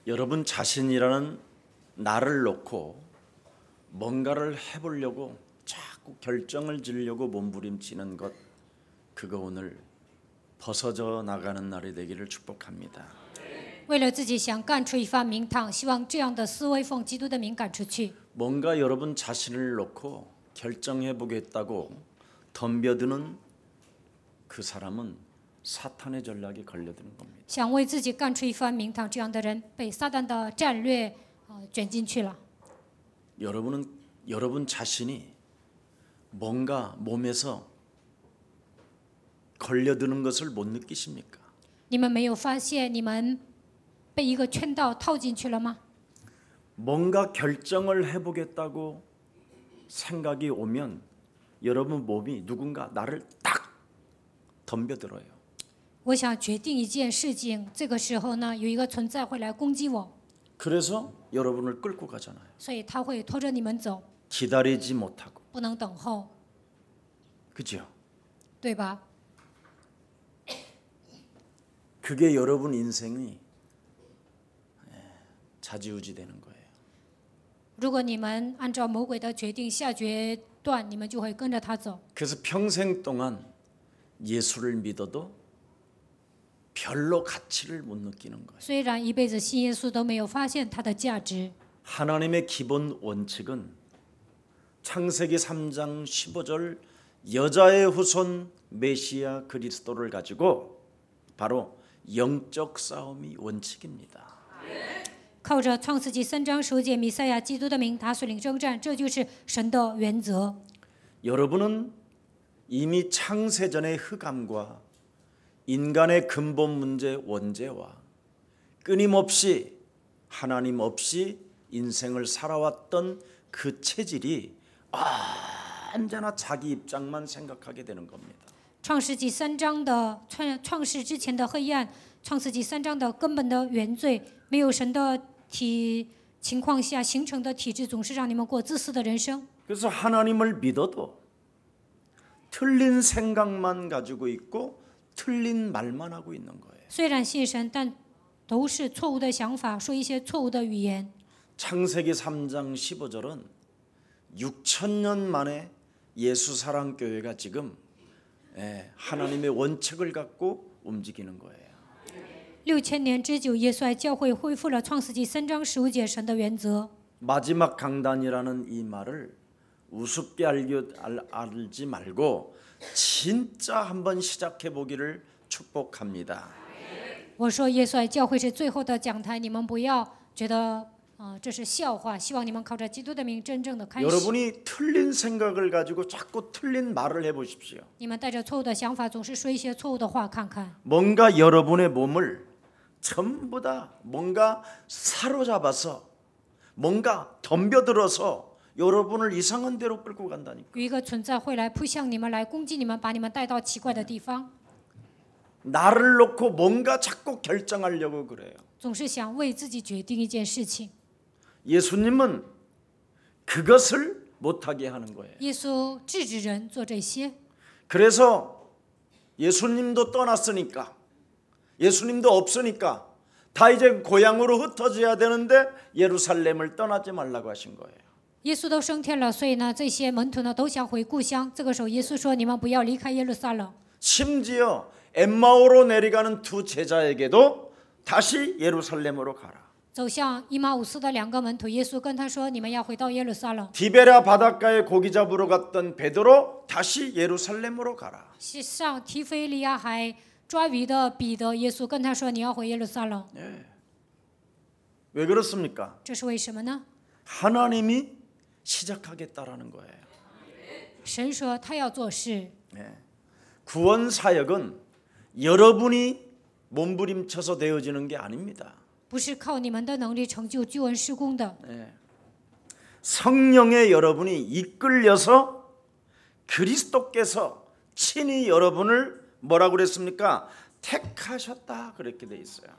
여러분 자신이라는 나를 놓고 뭔가를 해보려고 자꾸 결정을 지으려고 몸부림치는 것, 그거 오늘 벗어져 나가는 날이 되기를 축복합니다. 为了自己想干出一番名堂，希望这样的思维奉基督的名赶出去。 뭔가 여러분 자신을 놓고 결정해 보겠다고 덤벼드는 그 사람은 사탄의 전략에 걸려드는 겁니다. 想为自己干出一番名堂，这样的人被撒旦的战略卷进去了。 여러분 자신이 뭔가 몸에서 걸려드는 것을 못 느끼십니까? 你们没有发现你们被一个圈套套进去了吗？ 뭔가 결정을 해보겠다고 생각이 오면 여러분 몸이 누군가 나를 딱 덤벼들어요. 我想决定一件事情，这个时候呢，有一个存在会来攻击我， 그래서 여러분을 끌고 가잖아요. 所以他会拖着你们走， 기다리지 못하고. 不能等候， 그죠? 对吧？ 그게 여러분 인생이 좌지우지 되는 거예요. 如果你们按照魔鬼的决定下决断，你们就会跟着他走。 그래서 평생 동안 예수를 믿어도 별로 가치를 못 느끼는 거예요. 虽然一辈子信耶稣都没有发现他的价值， 하나님의 기본 원칙은 창세기 3장 15절 여자의 후손 메시아 그리스도를 가지고 바로 영적 싸움이 원칙입니다. 靠着创世纪3章15节弥赛亚基督的名打属灵征战，这就是神的原则。 여러분은 이미 창세전의 흑암과 인간의 근본 문제 원죄와 끊임없이 하나님 없이 인생을 살아왔던 그 체질이 언제나 자기 입장만 생각하게 되는 겁니다. 创世纪3章的创世之前的黑暗，创世纪3章的根本的原罪，没有神的情况下形成的体制，总是让你们过自私的人生。 그래서 하나님을 믿어도 틀린 생각만 가지고 있고 틀린 말만 하고 있는 거예요. 虽然信神，但都是错误的想法，说一些错误的语言。 창세기 3장 15절은 6,000년 만에 예수사랑교회가 지금 하나님의 원칙을 갖고 움직이는 거예요. 6000年之久，耶稣爱教会恢复了创世纪3章15节神的原则。 마지막 강단이라는 이 말을 우습게 알지 말고 진짜 한번 시작해 보기를 축복합니다. 我说耶稣爱教会是最后的讲台，你们不要觉得这是笑话，希望你们靠着基督的名真正的开始。 여러분이 틀린 생각을 가지고 자꾸 틀린 말을 해보십시오. 你们带着错误的想法，总是说一些错误的话，看看 뭔가 여러분의 몸을 전부 다 뭔가 사로잡아서 뭔가 덤벼들어서 여러분을 이상한 데로 끌고 간다니까. 有一个存在会来扑向你们，来攻击你们，把你们带到奇怪的地方， 나를 놓고 뭔가 자꾸 결정하려고 그래요. 总是想为自己决定一件事情。 예수님은 그것을 못하게 하는 거예요. 耶稣制止人做这些， 그래서 예수님도 떠났으니까 예수님도 없으니까 다 이제 고향으로 흩어져야 되는데 예루살렘을 떠나지 말라고 하신 거예요. 耶稣都升天了，所以呢，这些门徒呢都想回故乡。这个时候，耶稣说：“你们不要离开耶路撒冷。” 심지어 엠마오로 내려가는 두 제자에게도 다시 예루살렘으로 가라. 走向以马忤斯的2个门徒，耶稣跟他说：“你们要回到耶路撒冷。” 디베랴 바닷가에 고기 잡으러 갔던 베드로 다시 예루살렘으로 가라. 上提腓利亚海抓鱼的彼得，耶稣跟他说：“你要回耶路撒冷。” 왜 그렇습니까? 这是为什么呢？ 하나님이 시작하겠다라는 거예요. 神说他要做事， 구원 사역은 여러분이 몸부림쳐서 되어지는 게 아닙니다. 不是靠你们的能力成就救恩事工的， 성령의 여러분이 이끌려서 그리스도께서 친히 여러분을 뭐라고 그랬습니까? 택하셨다 그렇게 돼 있어요.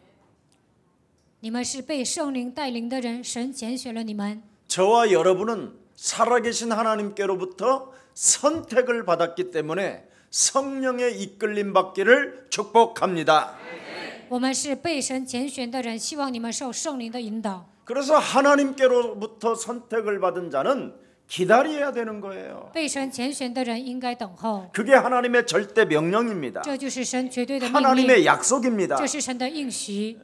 你们是被圣灵带领的人，神拣选了你们。 저와 여러분은 살아계신 하나님께로부터 선택을 받았기 때문에 성령의 이끌림 받기를 축복합니다. 我们是被神拣选的人，希望你们受圣灵的引导。 그래서 하나님께로부터 선택을 받은 자는 기다려야 되는 거예요. 被神拣选的人应该等候， 그게 하나님의 절대 명령입니다. 这就是神绝对的命令， 하나님의 약속입니다. 这是神的应许。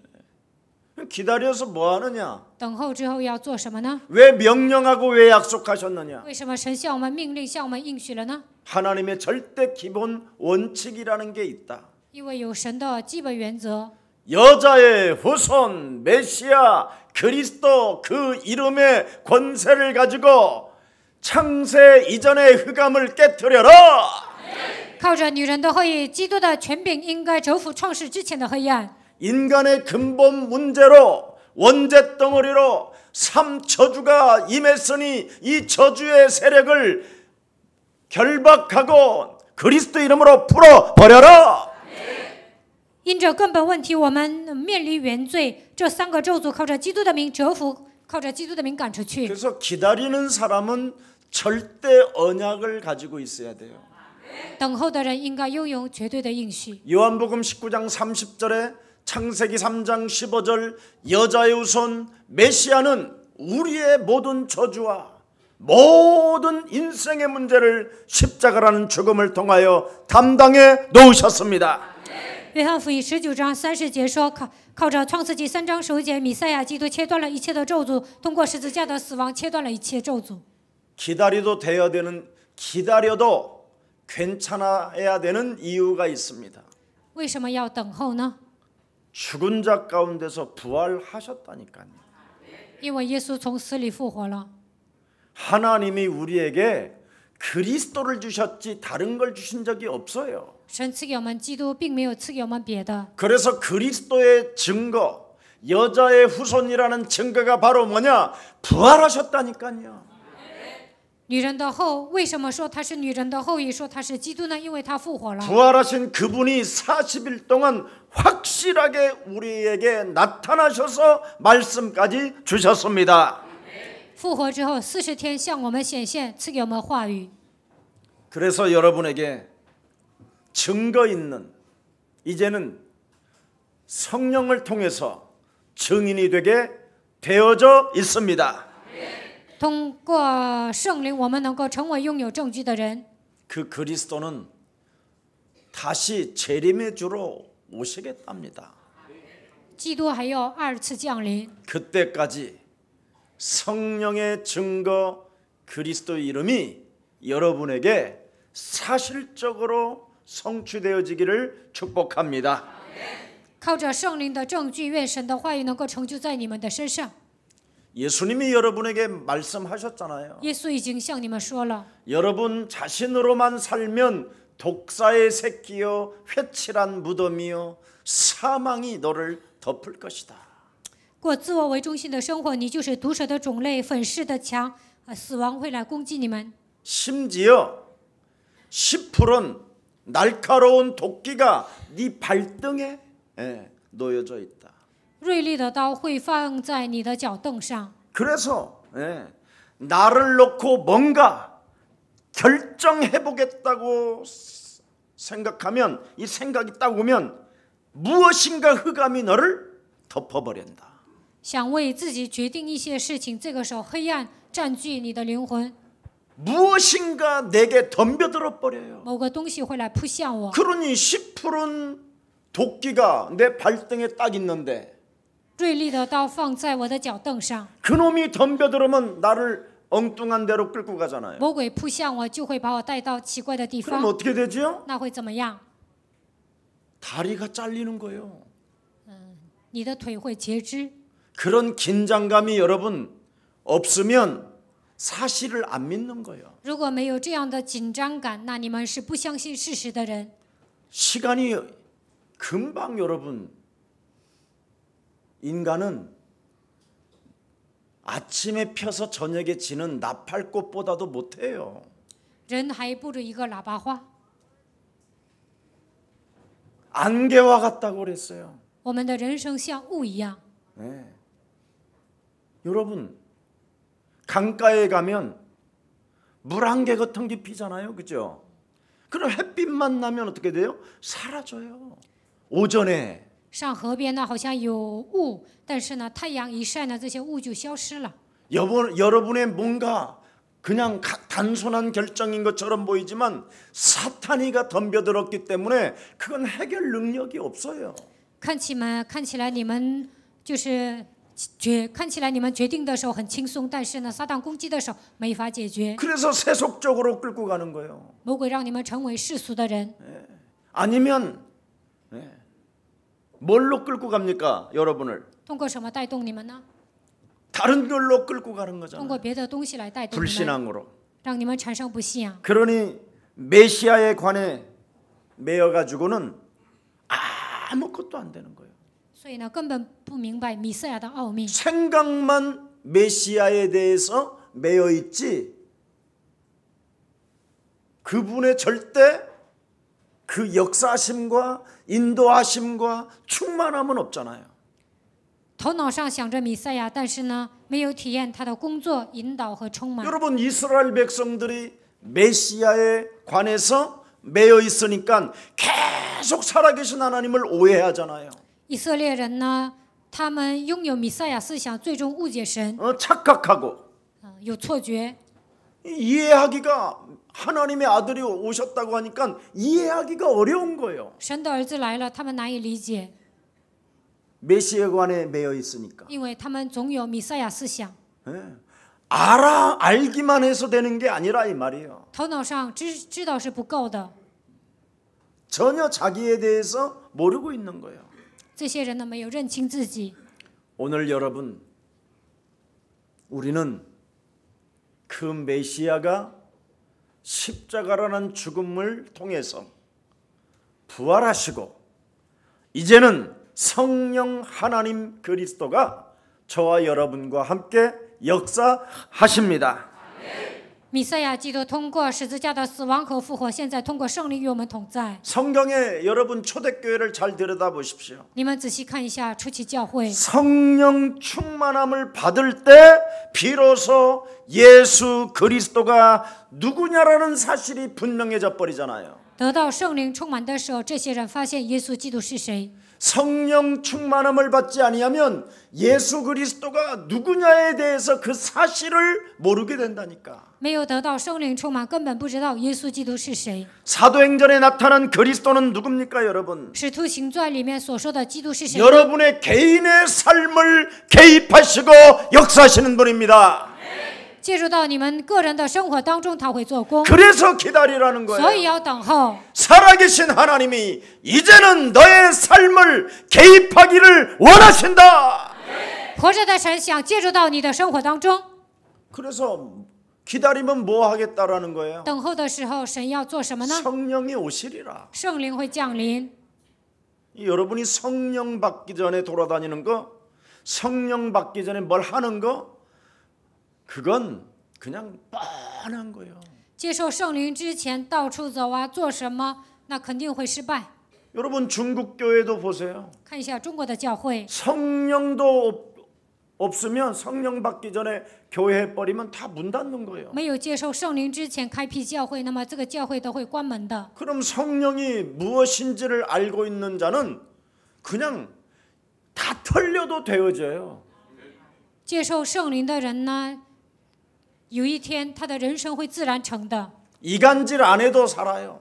기다려서 뭐 하느냐? 等候之后要做什么呢？ 왜 명령하고 왜 약속하셨느냐? 为什么神向我们命令，向我们应许了呢？ 하나님의 절대 기본 원칙이라는 게 있다. 因为有神的基本原则， 여자의 후손 메시아 그리스도 그 이름의 권세를 가지고 창세 이전의 흑암을 깨뜨려라. 靠着女人的后裔，基督的权柄应该征服创世之前的黑暗。 인간의 근본 문제로 원죄 덩어리로 삼저주가 임했으니 이 저주의 세력을 결박하고 그리스도 이름으로 풀어버려라. 因着根本问题，我们面临原罪，这三个咒诅靠着基督的名折服，靠着基督的名赶出去。 그래서 기다리는 사람은 절대 언약을 가지고 있어야 돼요. 等候的人应该拥有绝对的应许。 요한복음 19장 30절에 창세기 3장 15절 여자의 후손 메시아는 우리의 모든 저주와 모든 인생의 문제를 십자가라는 죽음을 통하여 담당해 놓으셨습니다. 约翰福音19章30节说，靠着创世纪3章15节，米赛亚基督切断了一切的咒诅，通过十字架的死亡切断了一切咒诅。 기다려도 괜찮아야 되는 이유가 있습니다. 为什么要等候呢？ 죽은 자 가운데서 부활하셨다니까요. 因为耶稣从死里复活了。 하나님이 우리에게 그리스도를 주셨지 다른 걸 주신 적이 없어요. 神赐给我们基督，并没有赐给我们别的。 그래서 그리스도의 증거, 여자의 후손이라는 증거가 바로 뭐냐? 부활하셨다니까요. 女人的后，为什么说她是女人的后裔？说她是基督呢？因为她复活了。 부활하신 그분이 40일 동안 확실하게 우리에게 나타나셔서 말씀까지 주셨습니다. 复活之后40天向我们显现，赐给我们话语。 그래서 여러분에게 증거 있는 이제는 성령을 통해서 증인이 되게 되어져 있습니다. 通过圣灵，我们能够成为拥有证据的人。 그 그리스도는 다시 재림의 주로 오시겠답니다. 基督还要2次降临， 그때까지 성령의 증거 그리스도 이름이 여러분에게 사실적으로 성취되어지기를 축복합니다. 靠着圣灵的证据，愿神的话语能够成就在你们的身上。 예수님이 여러분에게 말씀하셨잖아요. 耶稣已经向你们说了， 여러분 자신으로만 살면 독사의 새끼요 회칠한 무덤이요 사망이 너를 덮을 것이다. 过自我为中心的生活，你就是毒蛇的种类，粉饰的墙，死亡会来攻击你们。 심지어 10%는 날카로운 도끼가 네 발등에 놓여져 있다. 锐利的刀会放在你的脚凳上。 그래서 나를 놓고 뭔가 결정해보겠다고 생각하면 이 생각이 딱 오면 무엇인가 흑암이 너를 덮어버린다. 想为自己决定一些事情，这个时候黑暗占据你的灵魂， 무엇인가 내게 덤벼들어 버려요. 某个东西会来扑向我。 그러니 10%는 도끼가 내 발등에 딱 있는데 锐利的刀放在我的脚凳上， 그놈이 덤벼들으면 나를 엉뚱한 데로 끌고 가잖아요. 魔鬼扑向我，就会把我带到奇怪的地 그럼 方。 어떻게 되죠? 那会怎么样？ 다리가 잘리는 거예요. 你的腿会截肢。 그런 긴장감이 여러분 없으면 사실을 안 믿는 거예요. 如果没有这样的紧张感，那你们是不相信事实的人。 시간이 금방 여러분 인간은 아침에 펴서 저녁에 지는 나팔꽃보다도 못해요. 人还不如一个喇叭花。 안개와 같다고 그랬어요. 我们的人生像雾一样。 네. 여러분 강가에 가면 물안개 같은 게 피잖아요, 그죠? 그럼 햇빛만 나면 어떻게 돼요? 사라져요. 오전에 上河边呢好像有雾，但是呢太阳一晒呢，这些雾就消失了。 여러분의 뭔가 그냥 단순한 결정인 것처럼 보이지만 사탄이가 덤벼들었기 때문에 그건 해결 능력이 없어요. 看起来你们就是看起来你们决定的时候很轻松，但是呢撒旦攻击的时候没法解决。 그래서 세속적으로 끌고 가는 거예요. 魔鬼让你们成为世俗的人， 아니면 뭘로 끌고 갑니까? 여러분을 通过什么带动你们呢？ 다른 걸로 끌고 가는 通 거잖아요. 过别的东西来带动你们， 불신앙으로. 让你们产生不信仰。 그러니 메시아에 관해 매여 가지고는 아무것도 안 되는 거예요. 所以呢，根本不明白弥赛亚的奥秘， 생각만 메시아에 대해서 매여 있지 그분의 절대 그 역사심과 인도하심과 충만함은 없잖아요. 头脑上想着弥赛亚，但是呢，没有体验他的工作、引导和充满。 여러분 이스라엘 백성들이 메시아에 관해서 매여 있으니까 계속 살아계신 하나님을 오해하잖아요. 以色列人呢，他们拥有弥赛亚思想，最终误解神， 착각하고 有错觉。 이해하기가 하나님의 아들이 오셨다고 하니까 이해하기가 어려운 거예요. 神的儿子来了，他们难以理解， 메시아에 관해 매여 있으니까. 因为他们总有弥赛亚思想， 알기만 해서 되는 게 아니라 이 말이에요. 头脑上知道是不够的。 전혀 자기에 대해서 모르고 있는 거예요. 这些人呢，没有认清自己。 오늘 여러분, 우리는 그 메시아가 십자가라는 죽음을 통해서 부활하시고 이제는 성령 하나님 그리스도가 저와 여러분과 함께 역사하십니다. 弥赛亚基督通过十字架的死亡和复活，现在通过圣灵与我们同在。 성경에 여러분 초대교회를 잘 들여다보십시오. 你们仔细看一下初期教会， 성령 충만함을 받을 때 비로소 예수 그리스도가 누구냐라는 사실이 분명해져 버리잖아요. 得到圣灵充满的时候，这些人发现耶稣基督是谁。 성령 충만함을 받지 아니하면 예수 그리스도가 누구냐에 대해서 그 사실을 모르게 된다니까. 没有得到圣灵充满，根本不知道耶稣基督是谁。 사도행전에 나타난 그리스도는 누굽니까, 여러분? 使徒行传里面所说的基督是谁？ 여러분의 개인의 삶을 개입하시고 역사하시는 분입니다. 介入到你们个人的生活当中，他会做工， 그래서 기다리라는 所以 거예요. 要等候。 살아계신 하나님이 이제는 너의 삶을 개입하기를 원하신다. 活着的神想介入到你的生活当中， 그래서 기다리면 뭐 하겠다라는 거예요? 等候的时候，神要做什么呢？ 성령이 오시리라. 圣灵会降临。 여러분이 성령 받기 전에 돌아다니는 거, 성령 받기 전에 뭘 하는 거, 그건 그냥 뻔한 거예요. 接受圣灵之前到处走啊，做什么，那肯定会失败。 여러분 중국 교회도 보세요. 看一下中国的教会， 성령도 없으면 성령 받기 전에 교회 버리면 다 문 닫는 거예요. 没有接受圣灵之前开辟教会，那么这个教会都会关门的。 그럼 성령이 무엇인지를 알고 있는 자는 그냥 다 털려도 되어져요. 接受圣灵的人呢，有一天他的人生会自然成的， 이간질 안 해도 살아요.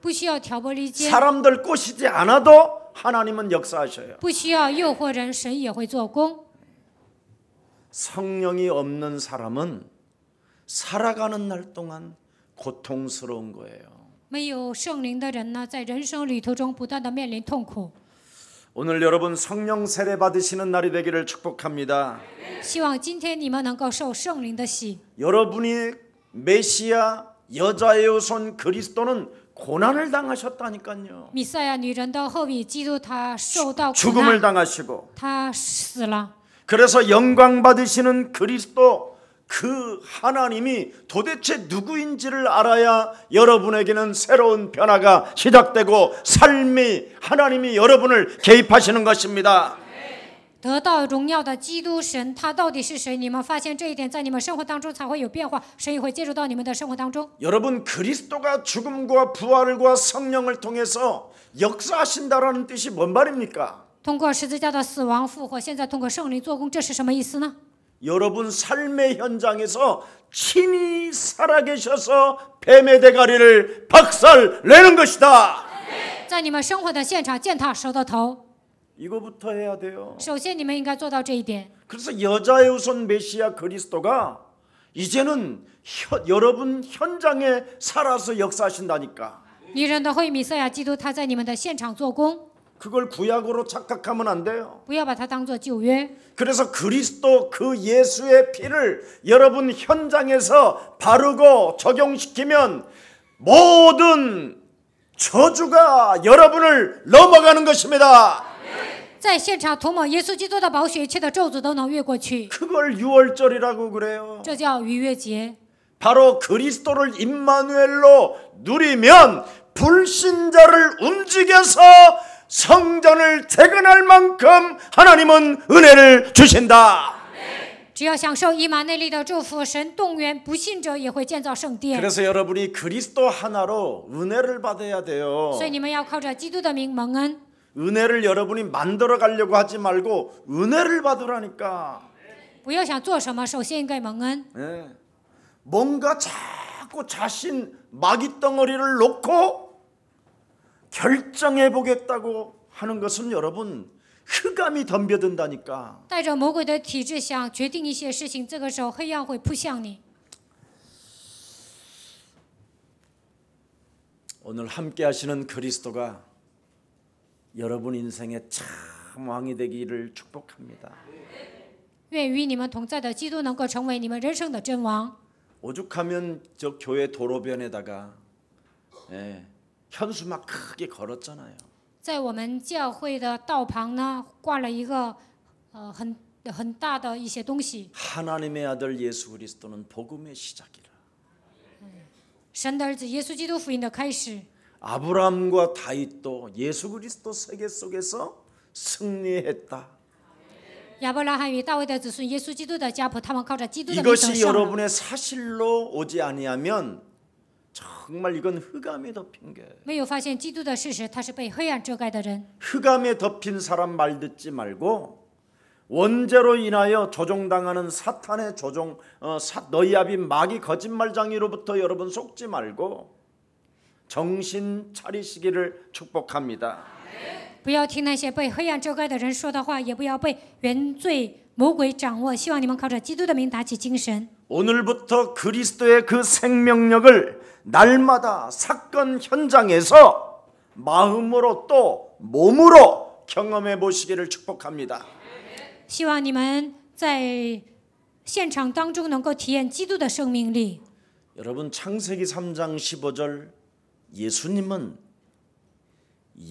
不需要挑拨离间， 사람들 꼬시지 않아도 하나님은 역사하셔요. 不需要诱惑人，神也会做工。 성령이 없는 사람은 살아가는 날 동안 고통스러운 거예요. 没有圣灵的人呢，在人生旅途中不断的面临痛苦。 오늘 여러분 성령 세례 받으시는 날이 되기를 축복합니다. 希望今天你们能够受圣灵的洗。 여러분이 메시아 여자의 후손 그리스도는 고난을 당하셨다니까요. 弥赛亚女人的后裔基督，他受到苦 죽음을 难， 당하시고 他死了。 그래서 영광 받으시는 그리스도 그 하나님이 도대체 누구인지를 알아야 여러분에게는 새로운 변화가 시작되고 삶이 하나님이 여러분을 개입하시는 것입니다. 得到荣耀的基督神，他到底是谁？你们发现这一点，在你们生活当中才会有变化，神也会介入到你们的生活当中。 여러분 그리스도가 죽음과 부활과 성령을 통해서 역사하신다라는 뜻이 뭔 말입니까? 通过十字架的死亡复活，现在通过圣灵做工，这是什么意思呢？ 여러분 삶의 현장에서 친히 살아계셔서 뱀의 대가리를 박살내는 것이다. 在你们生活的现场践踏蛇的头， 이거부터 해야 돼요. 首先你们应该做到这一点。 그래서 여자의 우선 메시아 그리스도가 이제는 여러분 현장에 살아서 역사하신다니까. 女人的会弥赛亚基督，他在你们的现场做工， 그걸 구약으로 착각하면 안 돼요. 不要把它当作旧约。 그래서 그리스도 그 예수의 피를 여러분 현장에서 바르고 적용시키면 모든 저주가 여러분을 넘어가는 것입니다. 在现场涂抹耶稣基督的宝血，一切的咒诅都能越过去， 그걸 유월절이라고 그래요. 这叫逾越节。 바로 그리스도를 임마누엘로 누리면 불신자를 움직여서 성전을 재건할 만큼 하나님은 은혜를 주신다. 只要享受以马内利的祝福，神动员不信者也会建造圣殿。 그래서 여러분이 그리스도 하나로 은혜를 받아야 돼요. 所以你们要靠着基督的名蒙恩。 은혜를 여러분이 만들어 가려고 하지 말고 은혜를 받으라니까. 不要想做什么，首先应该蒙恩。 네. 뭔가 자꾸 자신 마귀덩어리를 놓고 결정해 보겠다고 하는 것은 여러분 흑암이 덤벼든다니까. 带着魔鬼的体质想决定一些事情，这个时候黑暗会扑向你。 오늘 함께 하시는 그리스도가 여러분 인생의 참 왕이 되기를 축복합니다. 愿与你们同在的基督能够成为你们人生的真王。 오죽하면 저 교회 도로변에다가 현수막 크게 걸었잖아요. 在我们教会的道旁呢，挂了一个很大的一些东西。 하나님의 아들 예수 그리스도는 복음의 시작이라. 神的儿子耶稣基督福音的开始。 아브라함과 다윗도 예수 그리스도 세계 속에서 승리했다. 亚伯拉罕与大卫的子孙耶稣基督的家谱，他们靠着基督的名得 이것이 胜了。 여러분의 사실로 오지 아니하면 정말 이건 흑암에 덮인 게. 没有发现基督的事实，他是被黑暗遮盖的人。 흑암에 덮인 사람 말 듣지 말고 원죄로 인하여 조종당하는 사탄의 너희 아비 마귀 거짓말장이로부터 여러분 속지 말고 정신 차리시기를 축복합니다. 不要听那些被黑暗遮盖的人说的话，也不要被原罪魔鬼掌握。希望你们靠着基督的名打起精神。 오늘부터 그리스도의 그 생명력을 날마다 사건 현장에서 마음으로 또 몸으로 경험해 보시기를 축복합니다. 希望你们在现场当中能够体验基督的生命力。 여러분 창세기 3장 15절 예수님은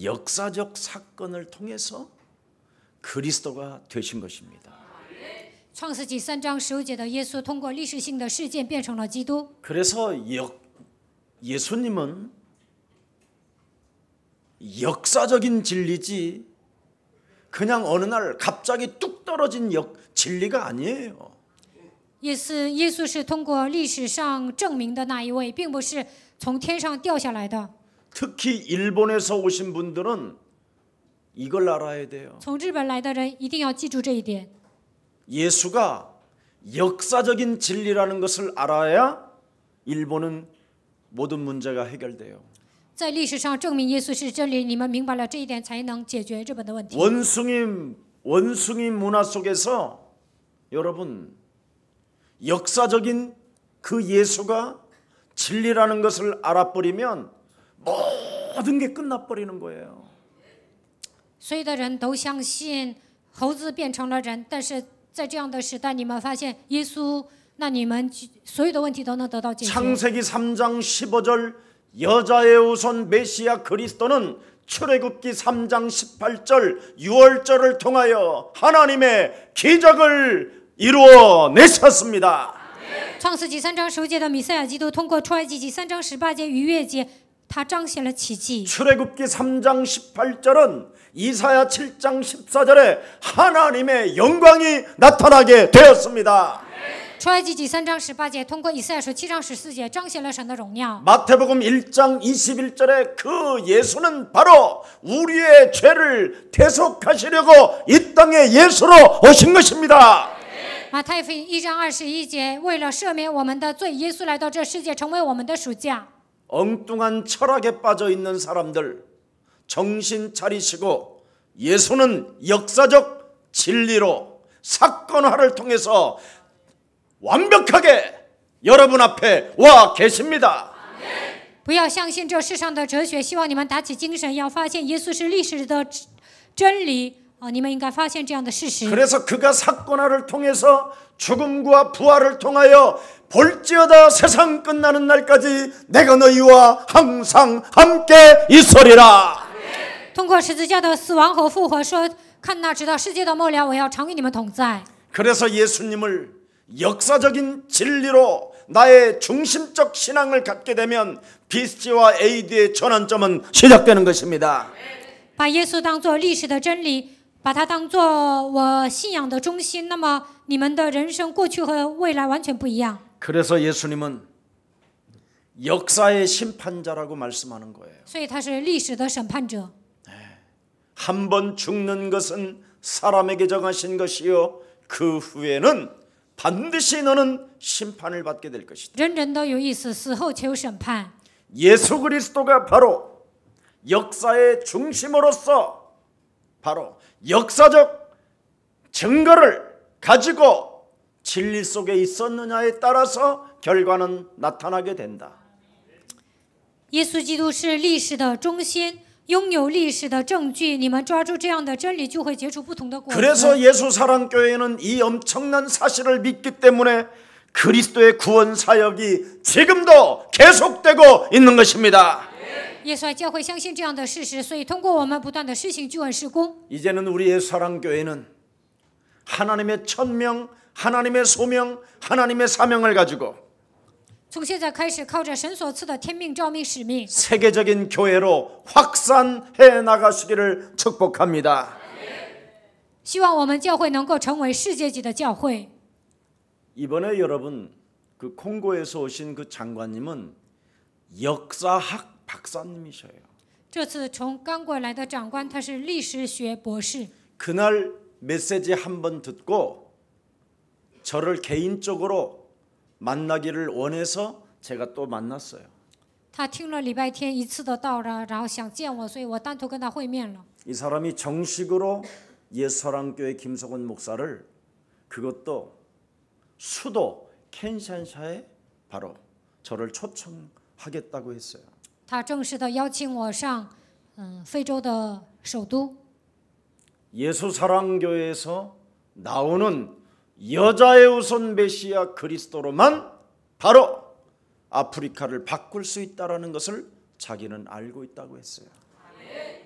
역사적 사건을 통해서 그리스도가 되신 것입니다. 创世纪3章15节的耶稣通过历史性的事件变成了基督。 그래서 예수님은 역사적인 진리지 그냥 어느 날 갑자기 뚝 떨어진 진리가 아니에요. 耶稣是通过历史上证明的那一位，并不是从天上掉下来的。 특히 일본에서 오신 분들은 이걸 알아야 돼요. 从日本来的人一定要记住这一点。 예수가 역사적인 진리라는 것을 알아야 일본은 모든 문제가 해결돼요. 在历史上证明耶稣是真理，你们明白了这一点，才能解决日本的问题。 원숭이 문화 속에서 여러분 역사적인 그 예수가 진리라는 것을 알아버리면 모든 게 끝나버리는 거예요. 所有的人都相信猴子变成了人，但是在这样的时代，你们发现耶稣，那你们所有的问题都能得到解决。 창세기 3장 15절 여자의 우선 메시아 그리스도는 출애굽기 3장 18절 유월절을 통하여 하나님의 기적을 이루어내셨습니다. 创世纪3章15节的弥赛亚基督，通过出埃及记3章18节逾越节，他彰显了奇迹。 출애굽기 3장 18절은 이사야 7장 14절에 하나님의 영광이 나타나게 되었습니다. 出埃及记3章18节，通过以赛亚书7章14节彰显了神的荣耀。 마태복음 1장 21절에 그 예수는 바로 우리의 죄를 대속하시려고 이 땅에 예수로 오신 것입니다. 马太福音1章21节，为了赦免我们的罪，耶稣来到这世界，成为我们的赎价。 엉뚱한 철학에 빠져 있는 사람들 정신 차리시고 예수는 역사적 진리로 사건화를 통해서 완벽하게 여러분 앞에 와 계십니다. 不要相信这世上的哲学，希望你们打起精神，要发现耶稣是历史的真理。你们应该发现这样的事实。 그래서 그가 사건화를 통해서 죽음과 부활을 통하여 볼지어다 세상 끝나는 날까지 내가 너희와 항상 함께 있으리라. 通过十字架的死亡和复活说，看那直到世界的末了，我要常与你们同在。 그래서 예수님을 역사적인 진리로 나의 중심적 신앙을 갖게 되면 BC와 AD의 전환점은 시작되는 것입니다. 把耶稣当作历史的真理，把它当作我信仰的中心，那么你们的人生过去和未来完全不一样。 그래서 예수님은 역사의 심판자라고 말씀하는 거예요. 所以他是历史的审判者。 한 번 죽는 것은 사람에게 정하신 것이요 그 후에는 반드시 너는 심판을 받게 될 것이다. 人人都有意思，死后且有审判。 예수 그리스도가 바로 역사의 중심으로서 바로 역사적 증거를 가지고 진리 속에 있었느냐에 따라서 결과는 나타나게 된다. 耶稣基督是历史的中心，拥有历史的证据。你们抓住这样的真理，就会结出不同的果子。 그래서 예수 사랑교회는 이 엄청난 사실을 믿기 때문에 그리스도의 구원 사역이 지금도 계속되고 있는 것입니다. 耶稣爱教会相信这样的事实，所以通过我们不断的施行救恩事工。 이제는 우리의 사랑교회는 하나님의 천명, 하나님의 소명, 하나님의 사명을 가지고 从现在开始，靠着神所赐的天命、召命、使命， 세계적인 교회로 확산해 나가시기를 축복합니다. 希望我们教会能够成为世界级的教会。 이번에 여러분 그 콩고에서 오신 그 장관님은 역사학 박사님이셔요. 这次从刚过来的长官，他是历史学博士。 그날 메시지 한 번 듣고 저를 개인적으로 만나기를 원해서 제가 또 만났어요. 他听了礼拜天一次的道了，然后想见我，所以我单独跟他会面了。 이 사람이 정식으로 예수사랑교회 김석원 목사를 그것도 수도 켄샨샤에 바로 저를 초청하겠다고 했어요. 他正式的邀请我上，非洲的首都。 예수사랑교회에서 나오는 여자의 우선 메시아 그리스도로만 바로 아프리카를 바꿀 수 있다라는 것을 자기는 알고 있다고 했어요.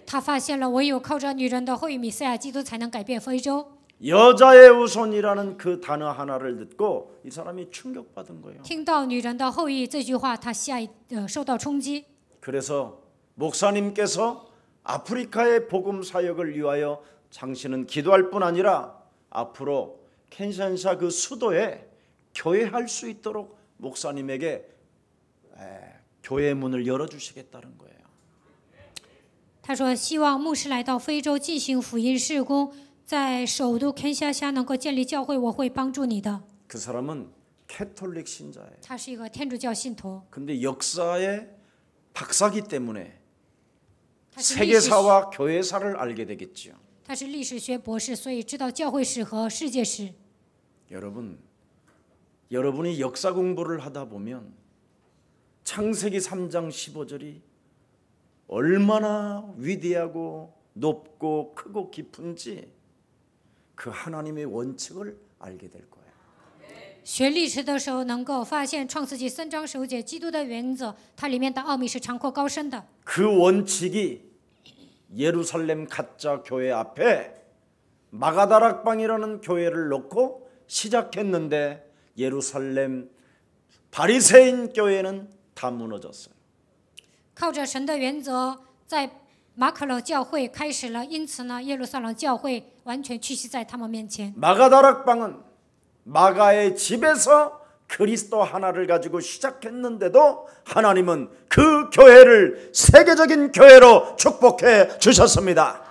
他发现了唯有靠着女人的后裔弥赛亚基督才能改变非洲。 여자의 우선이라는 그 단어 하나를 듣고 이 사람이 충격받은 거예요. 听到女人的后裔这句话，他受到冲击。 그래서 목사님께서 아프리카의 복음 사역을 위하여 당신은 기도할 뿐 아니라 앞으로 켄샨샤 그 수도에 교회할 수 있도록 목사님에게 교회 문을 열어주시겠다는 거예요. 他说：“希望牧师来到非洲进行福音事工，在首都肯夏夏能够建立教会，我会帮助你的。” 그 사람은 캐톨릭 신자예요. 他是一个天主教信徒， 근데 역사의 박사기 때문에 他是历史 세계사와 교회사를 알게 되겠지요. 他是历史学博士，所以知道教会史和世界史。 여러분이 역사 공부를 하다 보면 창세기 3장 15절이 얼마나 위대하고 높고 크고 깊은지 그 하나님의 원칙을 알게 될 거예요. 学历史的时候，能够发现创世纪3章15节基督的原则，它里面的奥秘是长阔高深的。 그 원칙이 예루살렘 가짜 교회 앞에 마가다락방이라는 교회를 놓고 시작했는데 예루살렘 바리새인 교회는 다 무너졌어요. 靠着神的原则，在马可楼教会开始了，因此呢，耶路撒冷教会完全屈膝在他们面前。 마가다락방은 마가의 집에서 그리스도 하나를 가지고 시작했는데도 하나님은 그 교회를 세계적인 교회로 축복해 주셨습니다.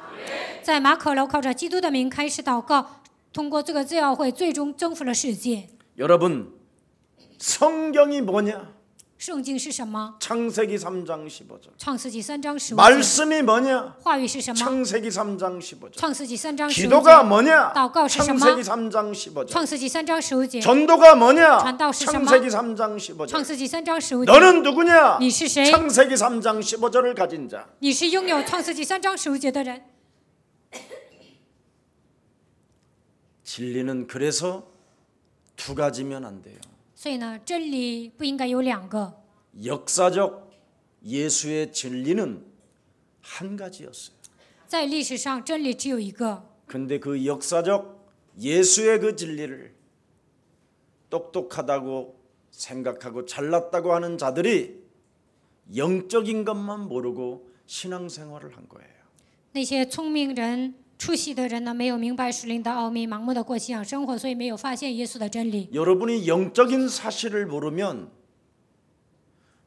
在马可楼靠着基督的名开始祷告，通过这个教会最终征服了世界。 여러분, 성경이 뭐냐? 圣经是什么？ 창세기 3장 15절. 创世纪3章15节。 말씀이 뭐냐? 话语是什么？ 창세기 3장 15절. 创世纪3章15 기도가 节。 뭐냐? 祷告是什么？ 창세기 3장 15절. 创世纪3章15节。 전도가 뭐냐? 전도是什么？ 창세기 3장 15절. 创世纪3章15节。 너는 누구냐? 你是谁？ 창세기 3장 15절을 가진 자. 你是拥有创世纪3章15节的人。 진리는 그래서 두 가지면 안 돼요. 所以呢，真理不应该有两个。 역사적 예수의 진리는 한 가지였어요. 在历史上，真理只有一个。 근데 그 역사적 예수의 그 진리를 똑똑하다고 생각하고 잘났다고 하는 자들이 영적인 것만 모르고 신앙생활을 한 거예요. 那些聪明人、出息的人呢，没有明白属灵的奥秘，盲目的过信仰生活，所以没有发现耶稣的真理。 여러분이 영적인 사실을 모르면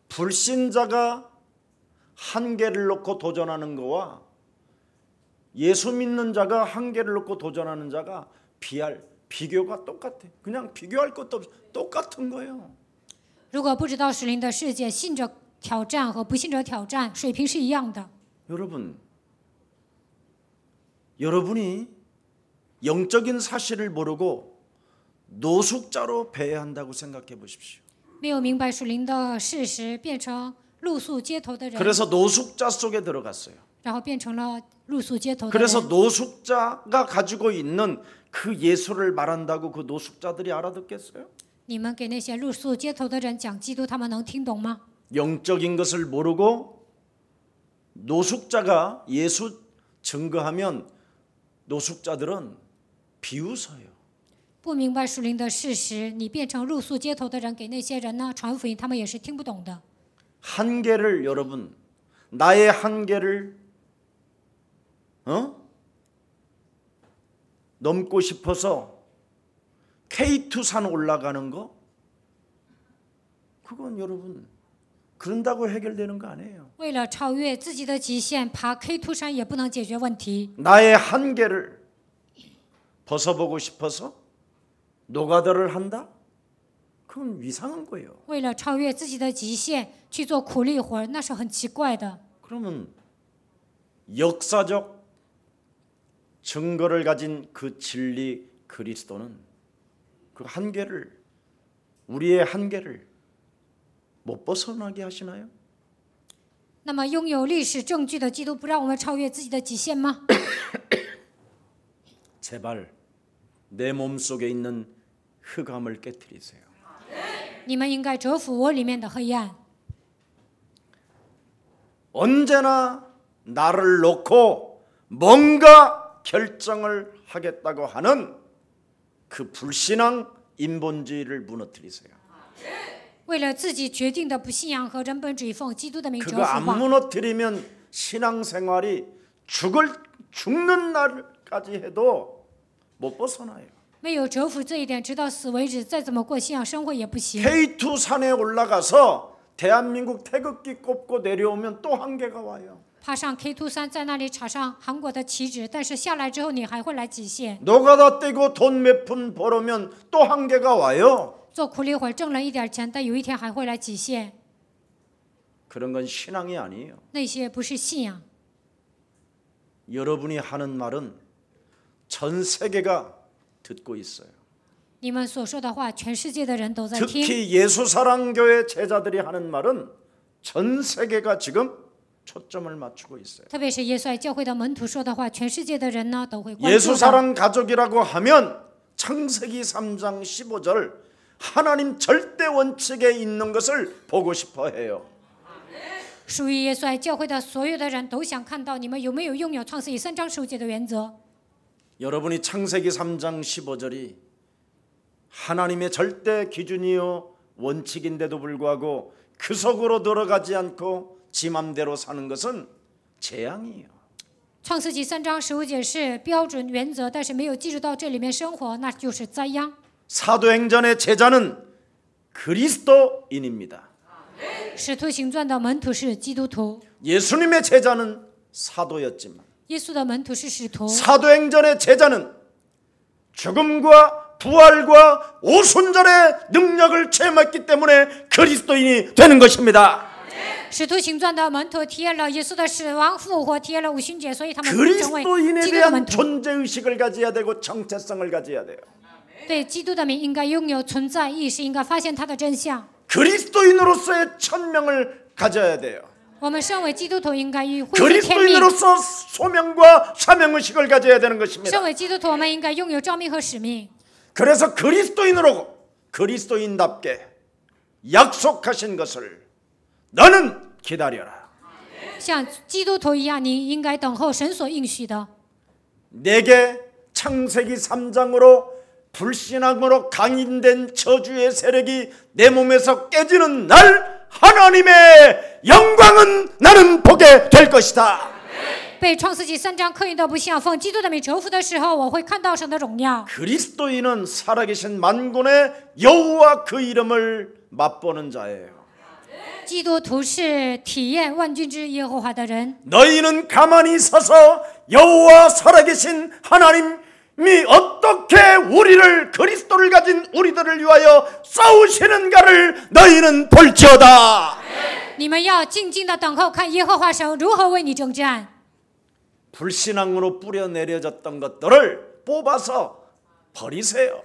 불신자가 한계를 놓고 도전하는 거와 예수 믿는 자가 한계를 놓고 도전하는 자가 비교가 똑같아. 그냥 비교할 것도 없어. 똑같은 거예요. 如果不知道属灵的世界，信者挑战和不信者挑战水平是一样的。 여러분이 영적인 사실을 모르고 노숙자로 배회한다고 생각해 보십시오. 没有明白属灵的事实，变成露宿街头的人， 그래서 노숙자 속에 들어갔어요. 然后变成了露宿街头的 그래서 人。 노숙자가 가지고 있는 그 예수를 말한다고 그 노숙자들이 알아듣겠어요? 你们给那些露宿街头的人讲基督，他们能听懂吗？ 영적인 것을 모르고 노숙자가 예수 증거하면 노숙자들은 비웃어요. 不明白属灵的事实，你变成露宿街头的人，给那些人呢传福音，他们也是听不懂的。 한계를 여러분, 나의 한계를 넘고 싶어서 K2산 올라가는 거, 그건 여러분 그런다고 해결되는 거 아니에요. 为了超越自己的极限，爬 K2山也不能解决问题。 나의 한계를 벗어보고 싶어서 노가다를 한다? 그건 이상한 거예요. 为了超越自己的极限去做苦力活，那是很奇怪的。 그러면 역사적 증거를 가진 그 진리 그리스도는 그 한계를, 우리의 한계를 못 벗어나게 하시나요? 那么拥有历史证据的基督不让我们超越自己的极限吗？ 제발 내 몸속에 있는 흑암을 깨트리세요. 你们应该折服我里面的黑暗。 언제나 나를 놓고 뭔가 결정을 하겠다고 하는 그 불신앙 인본주의를 무너뜨리세요. 为了自己决定的不信仰和人本主义，奉基督的名折 그거 服 안 吧。 무너뜨리면 신앙생활이 죽는 날까지 해도 못 벗어나요. 没有折服这一点，直到死为止，再怎么过信仰生活也不行。 K2 산에 올라가서 대한민국 태극기 꼽고 내려오면 또 한계가 와요. 爬上 K2 山，在那里插上韩国的旗帜，但是下来之后你还会来极限。 노가다 떼고 돈 몇 푼 벌으면 또 한계가 와요. 做苦力活挣了一点钱，但有一天还会来极限。 그런 건 신앙이 아니에요. 那些不是信仰。 여러분이 하는 말은 전 세계가 듣고 있어요. 你们所说的话，全世界的人都在听。 특히 예수사랑교회 제자들이 하는 말은 전 세계가 지금 초점을 맞추고 있어요. 特别是耶稣爱教会的门徒说的话，全世界的人呢都会关注的。 예수사랑 가족이라고 하면 창세기 3장 15절 하나님 절대 원칙에 있는 것을 보고 싶어 해요. 属于耶稣爱教会的所有的人都想看到你们有没有拥有创世纪3章15节的原则。 여러분이 창세기 3장 15절이 하나님의 절대 기준이요 원칙인데도 불구하고 그 속으로 들어가지 않고 지 맘대로 사는 것은 재앙이에요. 创世纪3章15节是标准原则，但是没有记住到这里面生活，那就是灾殃。 사도행전의 제자는 그리스도인입니다. 使徒行传的门徒是基督徒， 예수님의 제자는 사도였지만 耶稣的门徒是使徒， 사도행전의 제자는 죽음과 부활과 오순절의 능력을 체험했기 때문에 그리스도인이 되는 것입니다. 使徒行传的门徒体验了耶稣的死亡复活，体验了五旬节，所以他们成为 그리스도인에 基督的门 대한 徒。 존재의식을 가져야 되고 정체성을 가져야 돼요. 对基督的名应该拥有存在意识，应该发现它的真相。 그리스도인으로서의 천명을 가져야 돼요. 我们身为基督徒，应该恢复天命。 그리스도인으로서 소명과 사명의식을 가져야 되는 것입니다. 身为基督徒，我们应该拥有召命和使命。 그래서 그리스도인답게 약속하신 것을 너는 기다려라. 像基督徒一样，你应该等候神所应许的。 내게 창세기 3장으로 불신앙으로 강인된 저주의 세력이 내 몸에서 깨지는 날 하나님의 영광은 나는 보게 될 것이다. 被创世纪3章刻印的不像奉基督的名折服的时候，我会看到神的荣耀。 그리스도인은 살아계신 만군의 여호와 그 이름을 맛보는 자예요. 基督徒是体验万军之耶和华的人。 너희는 가만히 서서 여호와 살아계신 하나님이 어떻게 우리를 그리스도를 가진 우리들을 위하여 싸우시는가를 너희는 볼지어다. 你们要静静的等候，看耶和华神如何为你征战。 불신앙으로 뿌려내려졌던 것들을 뽑아서 버리세요.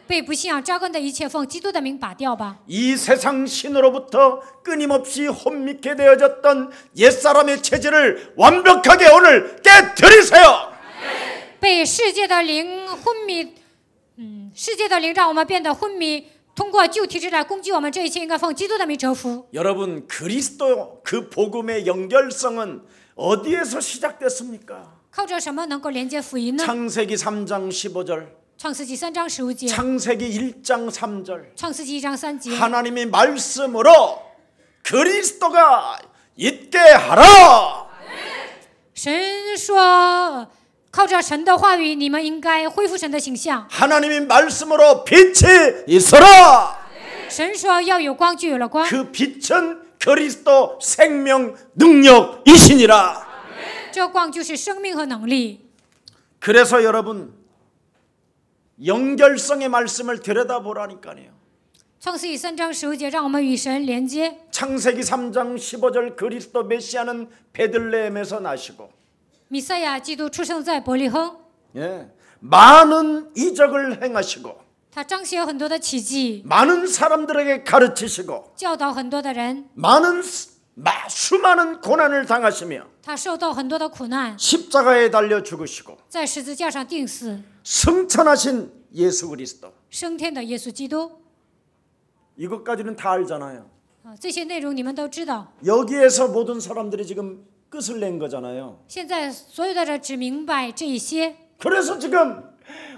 被不信仰扎根的一切，奉基督的名拔掉吧。 이 세상 신으로부터 끊임없이 혼미케 되어졌던 옛사람의 체질을 완벽하게 오늘 깨뜨리세요. 被世界的灵昏迷，世界的灵让我们变得昏迷，通过旧体质来攻击我们，这一切应该奉基督的名折服。 여러분 그리스도 그 복음의 연결성은 어디에서 시작됐습니까? 靠着什么能够连接福音呢？ 창세기 3장 15절 创世纪3章15节， 창세기 1장 3절 创世纪1章3节， 하나님이 말씀으로 그리스도가 있게 하라. 神说，靠着神的话语，你们应该恢复神的形象。 하나님이 말씀으로 빛이 있어라. 神说要有光，就有了光。 그 빛은 그리스도 생명 능력이시니라. 这光就是生命和能力。 그래서 여러분 연결성의 말씀을 들여다보라니까요. 创世纪3章15节，让我们与神连接。 창세기 3장 15절 그리스도 메시아는 베들레헴에서 나시고 弥赛亚基督出生在伯利恒， 예, 많은 이적을 행하시고 他彰显很多的奇迹， 많은 사람들에게 가르치시고 教导很多的人， 수많은 고난을 당하시며 他受到很多的苦难， 십자가에 달려 죽으시고 在十字架上钉死， 승천하신 예수 그리스도. 升天的耶稣基督。 이것까지는 다 알잖아요. 这些内容你们都知道。 여기에서 모든 사람들이 지금 끝을 낸 거잖아요. 现在所有的人只明白这一些， 그래서 지금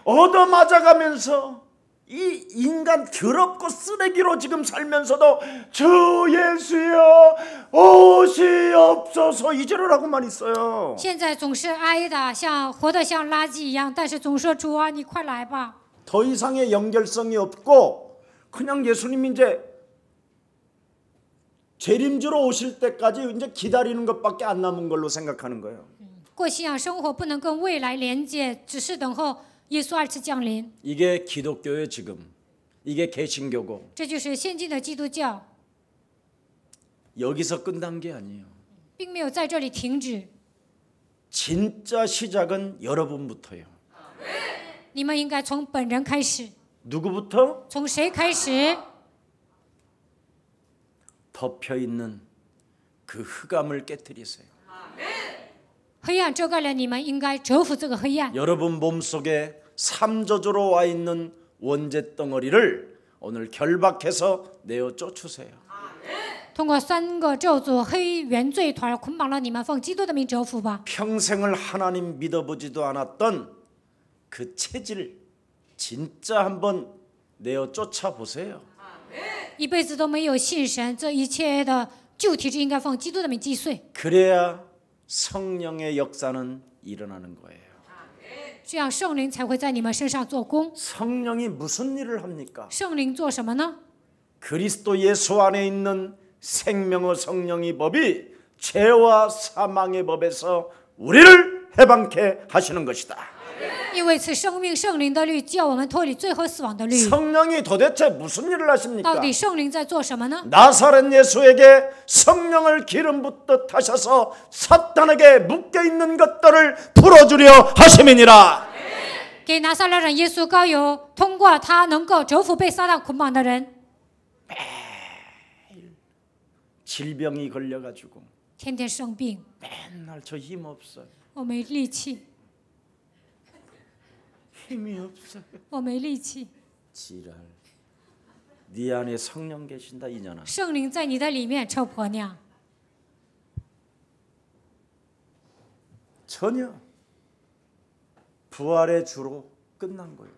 얻어맞아가면서 이 인간 더럽고 쓰레기로 지금 살면서도 주 예수여 오시옵소서 이제를 하고만 있어요. 现在总是哀的，活得像垃圾一样，但是总说主啊，你快来吧。 더 이상의 연결성이 없고 그냥 예수님 이제 재림주로 오실 때까지 이제 기다리는 것밖에 안 남은 걸로 생각하는 거예요. 过信仰生活不能跟未来连接，只是等候耶稣二次降临。 이게 기독교의 지금 이게 개신교고 这就是先进的基督教， 여기서 끝난 게 아니에요. 并没有在这里停止。 진짜 시작은 여러분부터예요. 你们应该从本人开始， 누구부터? 从谁开始？ 덮여 있는 그 흑암을 깨뜨리세요. 黑暗遮盖了你们，应该折服这个黑暗。 여러분 몸속에 삼저주로 와 있는 원죄 덩어리를 오늘 결박해서 내어 쫓으세요. 通过3个咒诅黑原罪团捆绑了你们，奉基督的名折服吧。 평생을 하나님 믿어보지도 않았던 그 체질 진짜 한번 내어 쫓아보세요. 一辈子都没有信神，这一切的旧体质应该奉基督的名击碎。 그래야 성령의 역사는 일어나는 거예요. 这样圣灵才会在你们身上做工。 성령이 무슨 일을 합니까? 圣灵做什么呢？ 그리스도 예수 안에 있는 생명의 성령의 법이 죄와 사망의 법에서 우리를 해방케 하시는 것이다. 因为此生命圣灵的律叫我们脱离罪和死亡的律。 성령이 도대체 무슨 일을 하십니까? 到底圣灵在做什么呢？ 나사렛 예수에게 성령을 기름 붓듯 하셔서 사탄에게 묶여있는 것들을 풀어주려 하심이니라. 给拿撒勒人耶稣膏油，通过他能够折服被撒旦捆绑的人。 질병이 걸려가지고 天天生病， 맨날 저 힘 없어요. 我没力气， 힘이 없어요. 我没力气。 지랄. 네 안에 성령 계신다 이년아. 圣灵在你的里面，臭婆娘。 전혀 부활의 주로 끝난 거예요.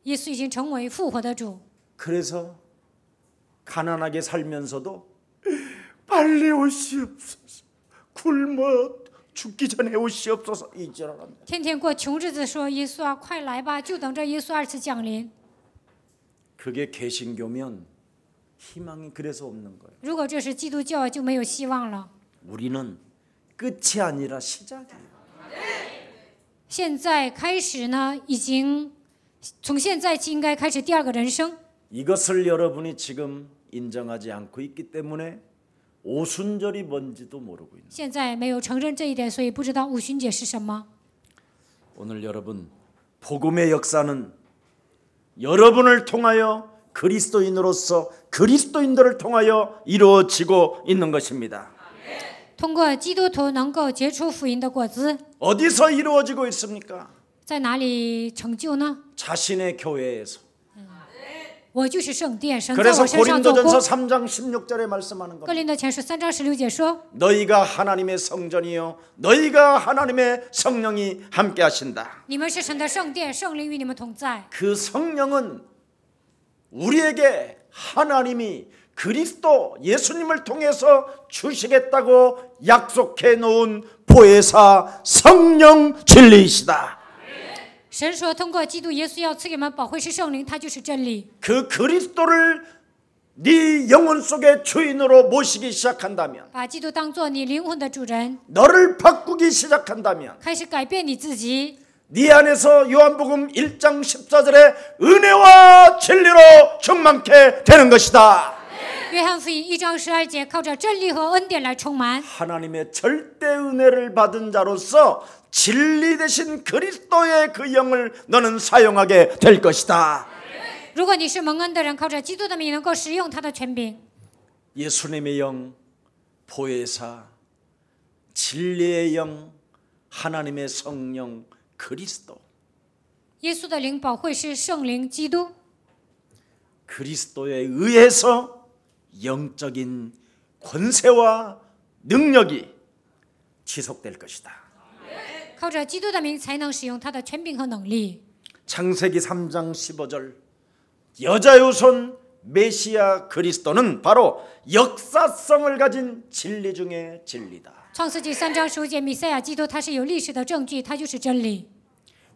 耶稣已经成为复活的主， 그래서 가난하게 살면서도 빨리 오시옵소서. 굶어 죽기 전에 오시옵소서 이지랄합니다. 天天过穷日子，说耶稣啊，快来吧，就等着耶稣二次降临。 그게 개신교면 희망이 그래서 없는 거예요. 如果这是基督教，就没有希望了。 우리는 끝이 아니라 시작이에요. 现在开始呢，已经从现在起应该开始第二个人生。 이것을 여러분이 지금 인정하지 않고 있기 때문에 오순절이 뭔지도 모르고 있는. 现在没有承认这一点，所以不知道五旬节是什么。 오늘 여러분 복음의 역사는 여러분을 통하여 그리스도인으로서 그리스도인들을 통하여 이루어지고 있는 것입니다. 通过基督徒能够结出福音的果子， 어디서 이루어지고 있습니까? 在哪里成就呢？ 자신의 교회에서. 我就是圣殿，神在 그래서 我身上做工。 고린도전서 3장 16절에 말씀하는 哥 겁니다. 林多前书3章16节说： 너희가 하나님의 성전이요 너희가 하나님의 성령이 함께 하신다. 你们是神的圣殿，圣灵与你们同在。 그 성령은 우리에게 하나님이 그리스도 예수님을 통해서 주시겠다고 약속해 놓은 보혜사 성령 진리이시다. 神说，通过基督耶稣要赐给我们保惠师圣灵，他就是真理。 그 그리스도를 네 영혼 속의 주인으로 모시기 시작한다면 把基督当作你灵魂的主人， 너를 바꾸기 시작한다면 开始改变你自己。 네 안에서 요한복음 1장 14절에 은혜와 진리로 충만케 되는 것이다. 约翰福音1章12节，靠着真理和恩典来充满。 하나님의 절대 은혜를 받은 자로서 진리 되신 그리스도의 그 영을 너는 사용하게 될 것이다. 如果你是蒙恩的人，靠着基督的名能够使用他的权柄。 예수님의 영, 보혜사, 진리의 영, 하나님의 성령, 그리스도. 耶稣的灵、保惠师、圣灵、基督， 그리스도에 의해서 영적인 권세와 능력이 지속될 것이다. 靠着基督的名才能使用他的权柄和能力。 창세기 3장 15절 여자의 손 메시아 그리스도는 바로 역사성을 가진 진리 중의 진리다. 创世纪3章15节，弥赛亚基督他是有历史的证据，他就是真理。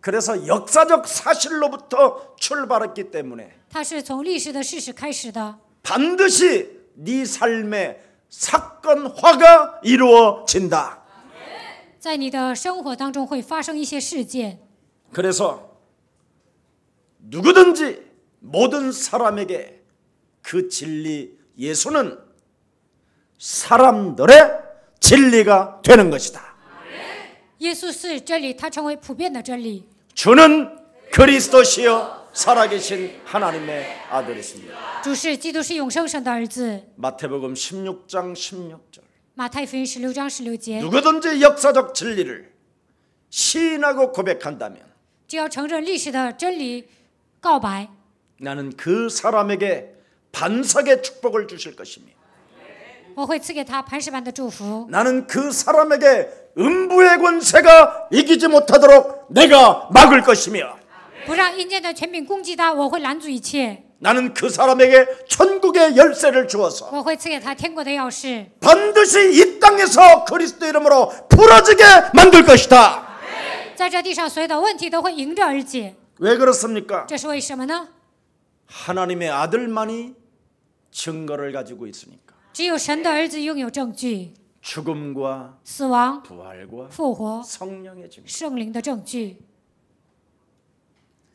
그래서 역사적 사실로부터 출발했기 때문에 他是从历史的事实开始的， 반드시 네 삶의 사건화가 이루어진다. 在你的生活当中会发生一些事件。 그래서 누구든지 모든 사람에게 그 진리 예수는 사람들의 진리가 되는 것이다. 耶稣是真理，他成为普遍的真理。 주는 그리스도시요 살아계신 하나님의 아들이십니다. 主是基督，是永生神的儿子。 마태복음 16장 16절 马太福音16章16节， 누구든지 역사적 진리를 시인하고 고백한다면 只要承认历史的真理，告白， 나는 그 사람에게 반석의 축복을 주실 것이며 我会赐给他磐石般的祝福。 나는 그 사람에게 음부의 권세가 이기지 못하도록 내가 막을 것이며 不让阴间的权柄攻击他，我会拦阻一切。 나는 그 사람에게 천국의 열쇠를 주어서 我会赐给他天国的钥匙， 반드시 이 땅에서 그리스도 이름으로 부러지게 만들 것이다. 在这地上所有的问题都会迎刃而解。 왜 그렇습니까? 这是为什么呢？ 하나님의 아들만이 증거를 가지고 있으니까. 只有神的儿子拥有证据， 죽음과 死亡、 부활과 复活、 성령의 증거. 圣灵的证据，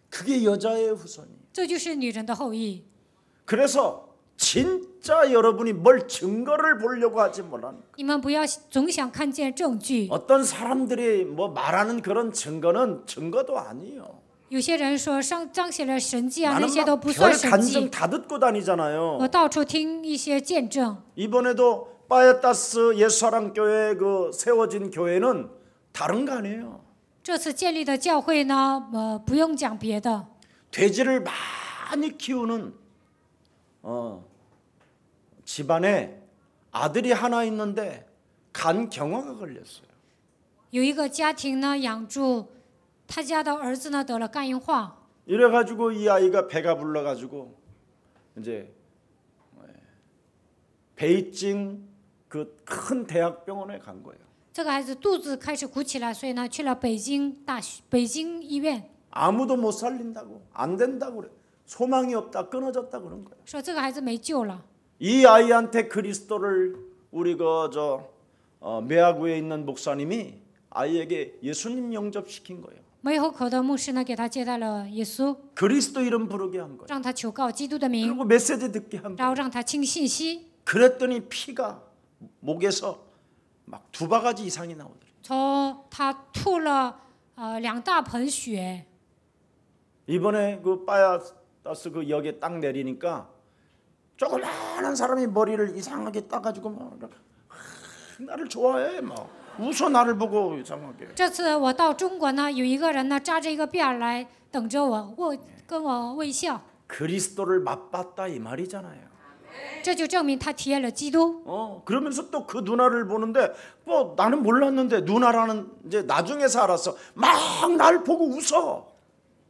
그게 여자의 후손이에요. 这就是女人的后裔。 그래서 진짜 여러분이 뭘 증거를 보려고 하지 말라. 你们不要总想看见证据。 어떤 사람들이 뭐 말하는 그런 증거는 증거도 아니에요. 有些人说彰显了神迹啊，那 나는 些都 막 不算 별 神 간증 迹。 다 듣고 다니잖아요. 我到处听一些见证。 이번에도 파에타스 예수사랑교회 그 세워진 교회는 다른 거 아니에요. 这次建立的教会呢，不用讲别的， 돼지를 많이 키우는 집안에 아들이 하나 있는데 간 경화가 걸렸어요. 有一个家庭呢养猪，他家的儿子呢得了肝硬化， 이래가지고 이 아이가 배가 불러가지고 이제 베이징 그 큰 대학병원에 간 거예요. 这个孩子肚子开始鼓起来，所以呢去了北京医院， 아무도 못 살린다고 안 된다고 그래. 소망이 없다 끊어졌다 그런 거예요. 说这个孩子没救了。 이 아이한테 그리스도를 우리 메아구에 있는 목사님이 아이에게 예수님 영접시킨 거예요. 梅河口的牧师呢给他接待了耶稣， 그리스도 이름 부르게 한 거예요. 让他求告基督的名， 그리고 메시지 듣게 한 然后 거예요. 让他听信息。 그랬더니 피가 목에서 막 2바가지 이상이 나오더래요. 从他吐了2大盆血。 이번에 그 파야타스 그 역에 딱 내리니까 조그마한 사람이 머리를 이상하게 따가지고 막 나를 좋아해 막 웃어 나를 보고 이상하게. 这次我到中国呢，有一个人呢扎着一个辫儿来等着我，跟我微笑。 그리스도를 맛봤다 이 말이잖아요. 这就证明他体验了基督。 그러면서 또 그 누나를 보는데 뭐 나는 몰랐는데 누나라는 이제 나중에서 알았어. 막 날 보고 웃어.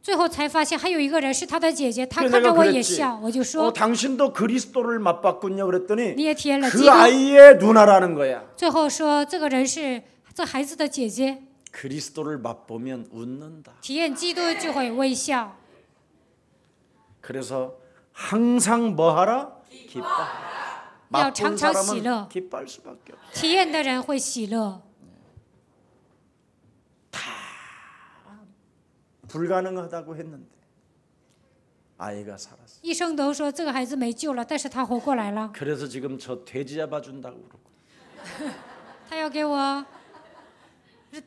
最后才发现还有一个人是他的姐姐，她 그래서 看着 내가 我也 그랬지. 笑，我就说 당신도 그리스도를 맛봤군요. 그랬더니 你也体验了基 그 督。 아이의 누나라는 거야. 最后说这个人是这孩子的姐姐， 그리스도를 맛보면 웃는다. 体验基督就会微笑。 그래서 항상 뭐하라? 기뻐하라. 맛본常常 사람은 喜乐。 기뻐할 수밖에 없어. 体验的人会喜乐。 불가능하다고 했는데 아이가 살았어. 医生都说这个孩子没救了，但是他活过来了。 그래서 지금 저 돼지 잡아준다고 그러고. 他要给我，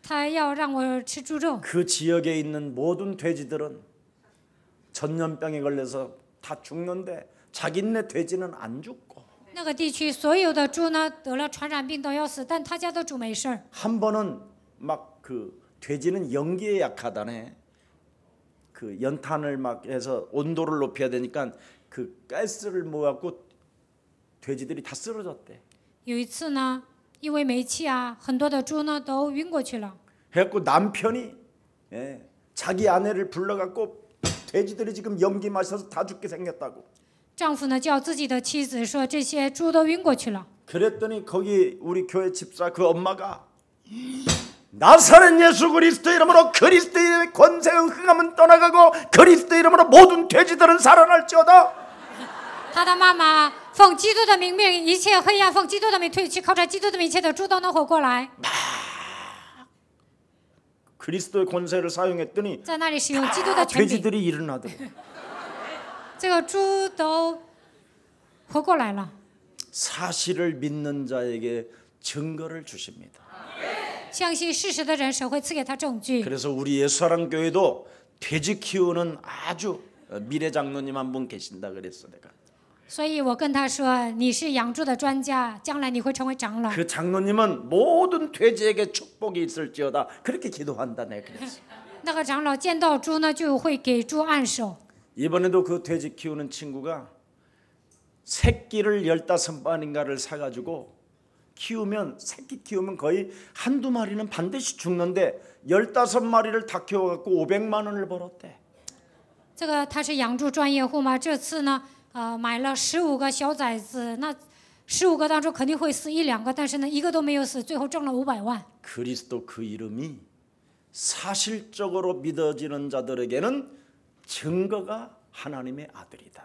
他要让我吃猪肉。 그 지역에 있는 모든 돼지들은 전염병에 걸려서 다 죽는데 자기네 돼지는 안 죽고. 那个地区所有的猪呢得了传染病都要死，但他家的猪没事儿。 한 번은 막 그 돼지는 연기에 약하다네. 그 연탄을 막 해서 온도를 높여야 되니까 그 가스를 모아갖고 돼지들이 다 쓰러졌대. 有一次呢，因为煤气啊，很多的猪呢都晕过去了。 해갖고 남편이 자기 아내를 불러갖고 돼지들이 지금 연기 마셔서 다 죽게 생겼다고. 丈夫呢叫自己的妻子说这些猪都晕过去了。 그랬더니 거기 우리 교회 집사 그 엄마가 나사렛 예수 그리스도 이름으로 그리스도의 권세의 흑암은 떠나가고 그리스도 이름으로 모든 돼지들은 살아날지어다. 他的妈妈奉基督的名命，一切黑暗奉基督的名退去，靠着基督的名，一切的猪都能活过来。 그리스도의 권세를 사용했더니 在那里使用基督的权柄， 돼지들이 일어나더라고. 这个猪都活过来了。 사실을 믿는 자에게 증거를 주십니다. 相信事实的人，神会赐给他证据。 그래서 우리 예수사랑 교회도 돼지 키우는 아주 미래 장로님 한 분 계신다 그랬어 내가. 所以我跟他说，你是养猪的专家，将来你会成为长老。 그 장로님은 모든 돼지에게 축복이 있을지어다 그렇게 기도한다 내가 그랬어. 那个长老见到猪呢，就会给猪按手。 이번에도 그 돼지 키우는 친구가 새끼를 15마리인가를 사가지고 키우면 새끼 키우면 거의 한두 마리는 반드시 죽는데 15마리를 다 키워갖고 500만 원을 벌었대. 这个他是养猪专业户嘛，这次呢，买了15个小崽子，那15个当中肯定会死1、2个，但是呢，一个都没有死，最后挣了500万。 그리스도 그 이름이 사실적으로 믿어지는 자들에게는 증거가 하나님의 아들이다.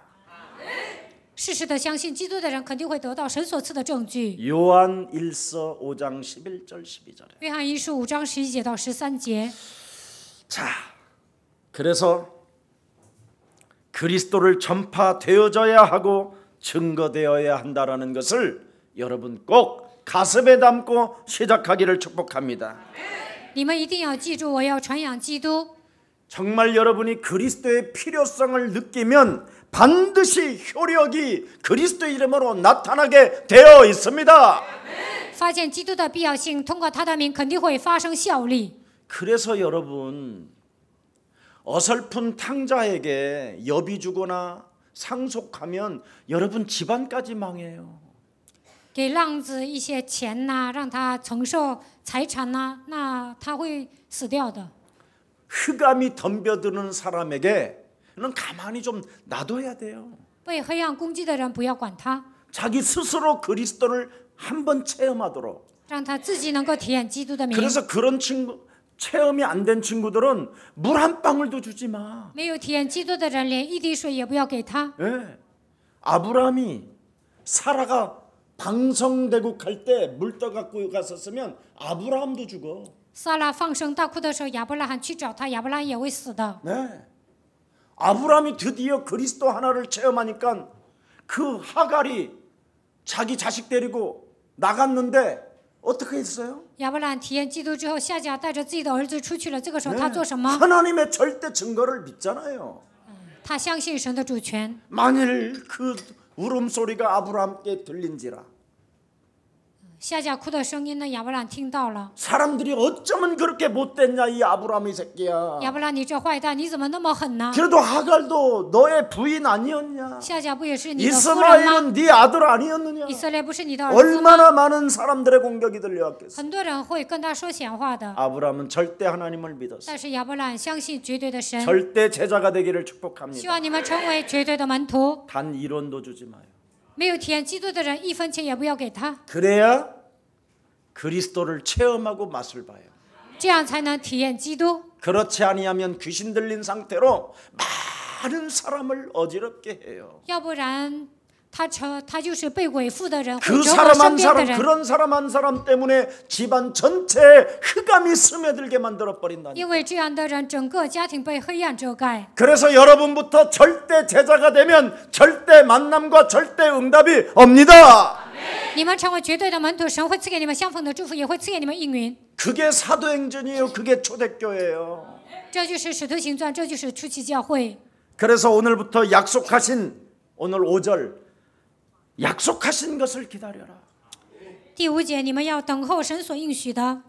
事实的相信基督的人肯定会得到神所赐的证据。 요한 1서 5장 11절 12절에. 约翰一书5章11节到13节。 자, 그래서 그리스도를 전파되어져야 하고 증거되어야 한다라는 것을 여러분 꼭 가슴에 담고 시작하기를 축복합니다. 你们一定要记住，我要传扬基督。 정말 여러분이 그리스도의 필요성을 느끼면 반드시 효력이 그리스도 이름으로 나타나게 되어 있습니다. 发现基督的必要性，通过他的名肯定会发生效力。 그래서 여러분 어설픈 탕자에게 여비 주거나 상속하면 여러분 집안까지 망해요. 给浪子一些钱呐、让他承受财产呐、那他会死掉的。 흑암이 덤벼드는 사람에게는 가만히 좀 놔둬야 돼요. 被黑暗攻击的人不要管他， 자기 스스로 그리스도를 한번 체험하도록. 让他自己能够体验基督的名。 그래서 그런 친구 체험이 안 된 친구들은 물 한 방울도 주지 마. 没有体验基督的人，连一滴水也不要给他。 예. 아브라함이 사라가 방성대국 갈 때 물 떠 갖고 갔었으면 아브라함도 죽어. 撒拉放声大哭的时候，亚伯拉罕去找他，亚伯拉罕也会死的。 네. 아브라함이 드디어 그리스도 하나를 체험하니까 그 하갈이 자기 자식 데리고 나갔는데 어떻게 했어요? 亚伯拉罕体验基督之后，夏甲带着自己的儿子出去了。这个时候 네. 他做什么？ 하나님의 절대 증거를 믿잖아요. 他相信神的主权。 만일 그 울음소리가 아브라함께 들린지라 夏甲哭的声音呢，亚伯拉罕听到了。 사람들이 어쩌면 그렇게 못됐냐 이 아브라함 새끼야. 亚伯拉罕，你这坏蛋，你怎么那么狠呢？ 그래도 하갈도 너의 부인 아니었냐? 夏甲不也是你的夫人吗？ 이스마엘은 네 아들 아니었느냐? 以色列不是你的儿子吗？ 얼마나 많은 사람들의 공격이 들려왔겠어. 很多人会跟他说闲话的， 아브라함은 절대 하나님을 믿었어. 但是亚伯拉罕相信绝对的神。 절대 제자가 되기를 希 축복합니다. 望你们成为绝对的门徒。 단 1원도 주지 마요. 没有体验基督的人，一分钱也不要给他， 그래야 그리스도를 체험하고 맛을 봐요. 这样才能体验基督。 그렇지 아니하면 귀신 들린 상태로 많은 사람을 어지럽게 해요. 要不然他就是被鬼附的人， 그 会折磨 사람 身 한 边的 사람 人。 그런 사람 한 사람 때문에 집안 전체에 흑암이 스며들게 만들어 버린다니. 因为这样的人，整个家庭被黑暗遮盖。 그래서 여러분부터 절대 제자가 되면 절대 만남과 절대 응답이 옵니다. 你们成为绝对的门徒，神会赐给你们相逢的祝福，也会赐给你们应允。 그게 사도행전이에요. 그게 초대교회예요. 这就是使徒行传，这就是初期教会。 그래서 오늘부터 약속하신 오늘 5절 약속하신 것을 기다려라. 第5节，你们要等候神所应许的。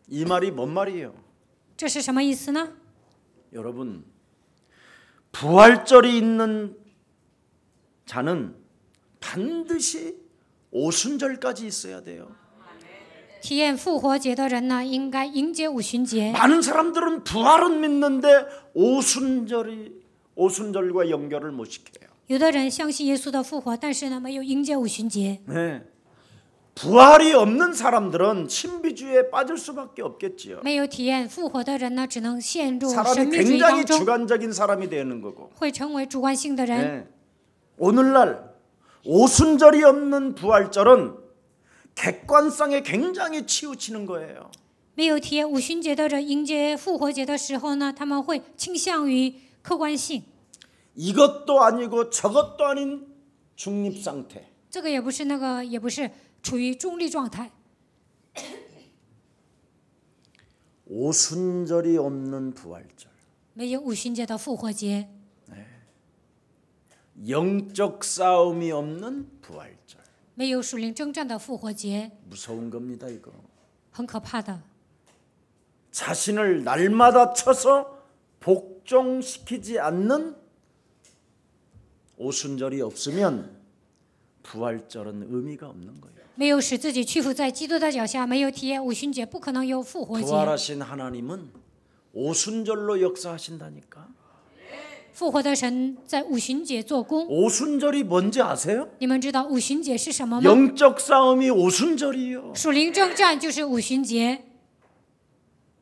이 말이 뭔 말이에요? 这是什么意思呢？ 여러분 부활절이 있는 자는 반드시 오순절까지 있어야 돼요. 体验复活节的人呢，应该迎接五旬节。 많은 사람들은 부활은 믿는데 오순절과 연결을 못 시켜요. 有的人相信耶稣的复活，但是呢，没有迎接五旬节。 네. 부활이 없는 사람들은 신비주의에 빠질 수밖에 없겠지요. 没有体验复活的人呢，只能陷入神 사람이 秘主义 굉장히 当中， 주관적인 사람이 되는 거고. 会成为主观性的人。 네. 오늘날 오순절이 없는 부활절은 객관성에 굉장히 치우치는 거예요. 没有体验五旬节的人，迎接复活节的时候呢，他们会倾向于客观性。 이것도 아니고 저것도 아닌 중립 상태. 这个也不是，那个也不是，处于中立状态。 오순절이 없는 부활절. 没有五旬节的复活节， 영적 싸움이 없는 부활절. 没有属灵征战的复活节， 무서운 겁니다, 이거. 很可怕的。 자신을 날마다 쳐서 복종시키지 않는 오순절이 없으면 부활절은 의미가 없는 거예요. 没有使自己屈服在基督的脚下，没有体验五旬节，不可能有复活节。 부활하신 하나님은 오순절로 역사하신다니까. 复活的神在五旬节做工。 오순절이 뭔지 아세요? 你们知道五旬节是什么吗？ 영적 싸움이 오순절이에요. 属灵征战就是五旬节。 그 ， 属灵征战就是五旬节。 属灵征战就是五旬节。 그래서 属灵征战就是五旬节。 오순절이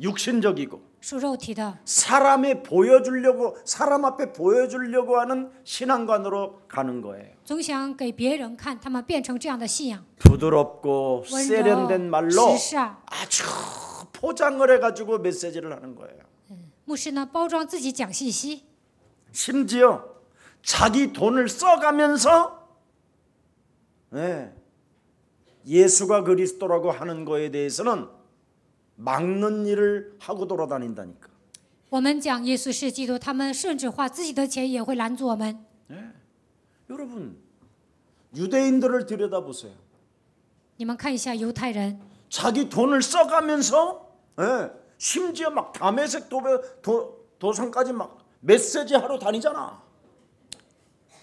육신적이고 属肉体的， 사람 앞에 보여주려고 하는 신앙관으로 가는 거예요. 总想给别人看，他们变成这样的信仰， 부드럽고 温 세련된 柔、 말로 时尚。 아주 포장을 해가지고 메시지를 하는 거예요. 牧师呢，包装自己讲信息， 심지어 자기 돈을 써가면서 예수가 그리스도라고 하는 거에 대해서는 막는 일을 하고 돌아다닌다니까. 我们讲耶稣是基督，他们甚至花自己的钱也会拦阻我们。 여러분 유대인들을 들여다보세요. 你们看一下犹太人， 자기 돈을 써가면서 심지어 막 다메섹 도성까지 막 메시지 하러 다니잖아.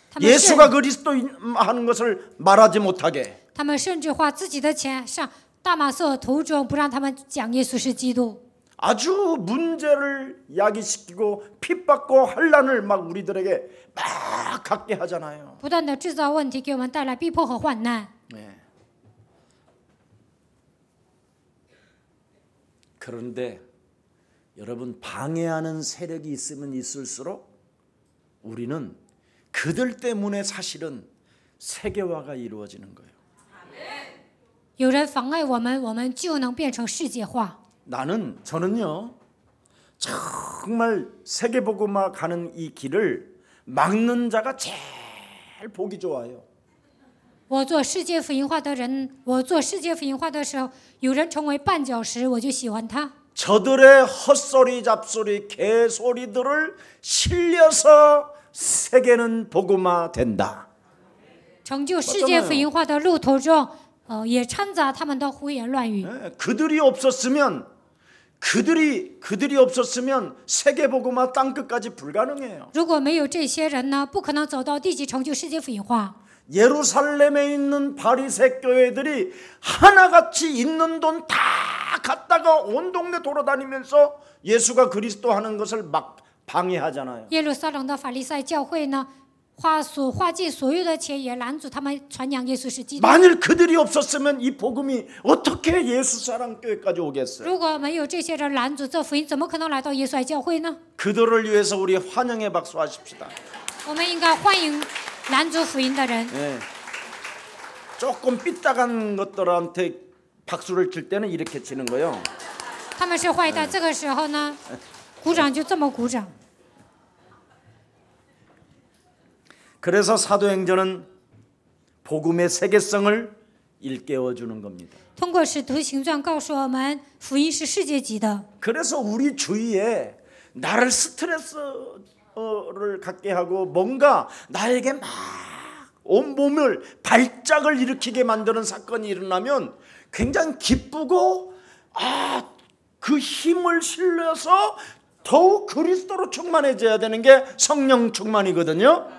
他们甚 예수가 그리스도 하는 것을 말하지 못하게. 他们甚至花自己的钱上大马色途中，不让他们讲耶稣是基督。 아주 문제를 야기시키고 핍받고 환난을 막 우리들에게 막 갖게 하잖아요. 不断的制造问题，给我们带来逼迫和患难。 그런데 여러분 방해하는 세력이 있으면 있을수록 우리는 그들 때문에 사실은 세계화가 이루어지는 거예요. 有人妨碍我们，我们就能变成世界化。 저는요 정말 세계복음화 가는 이 길을 막는 자가 제일 보기 좋아요. 我做世界福音化的人，我做世界福音化的时候，有人成为绊脚石，我就喜欢他。 저들의 헛소리 잡소리 개소리들을 실려서 세계는 복음화 된다. 成就世界福音化的路途中，也掺杂他们的胡言乱语。 그들이 없었으면 세계 복음화 땅 끝까지 불가능해요. 如果没有这些人呢，不可能走到地极，成就世界福音化。 예루살렘에 있는 바리새 교회들이 하나같이 있는 돈 다 갖다가 온 동네 돌아다니면서 예수가 그리스도 하는 것을 막 방해하잖아요. 耶路撒冷的法利赛教会呢，花尽所有的钱，也拦阻他们传扬耶稣是基督。 만일 그들이 없었으면 이 복음이 어떻게 예수사랑교회까지 오겠어요? 如果没有这些人拦阻，这福音怎么可能来到耶稣爱教会呢？ 그들을 위해서 우리 환영의 박수 하십시다. 我们应该欢迎拦阻福音的人。 조금 삐딱한 것들한테 박수를 칠 때는 이렇게 치는 거예요. 他们是坏蛋，这个时候呢，鼓掌就这么鼓掌。 그래서 사도행전은 복음의 세계성을 일깨워 주는 겁니다. 通过使徒行传告诉我们，福音是世界级的。 그래서 우리 주위에 나를 스트레스를 갖게 하고 뭔가 나에게 막 온몸을 발작을 일으키게 만드는 사건이 일어나면 굉장히 기쁘고 그 힘을 실려서 더욱 그리스도로 충만해져야 되는 게 성령 충만이거든요.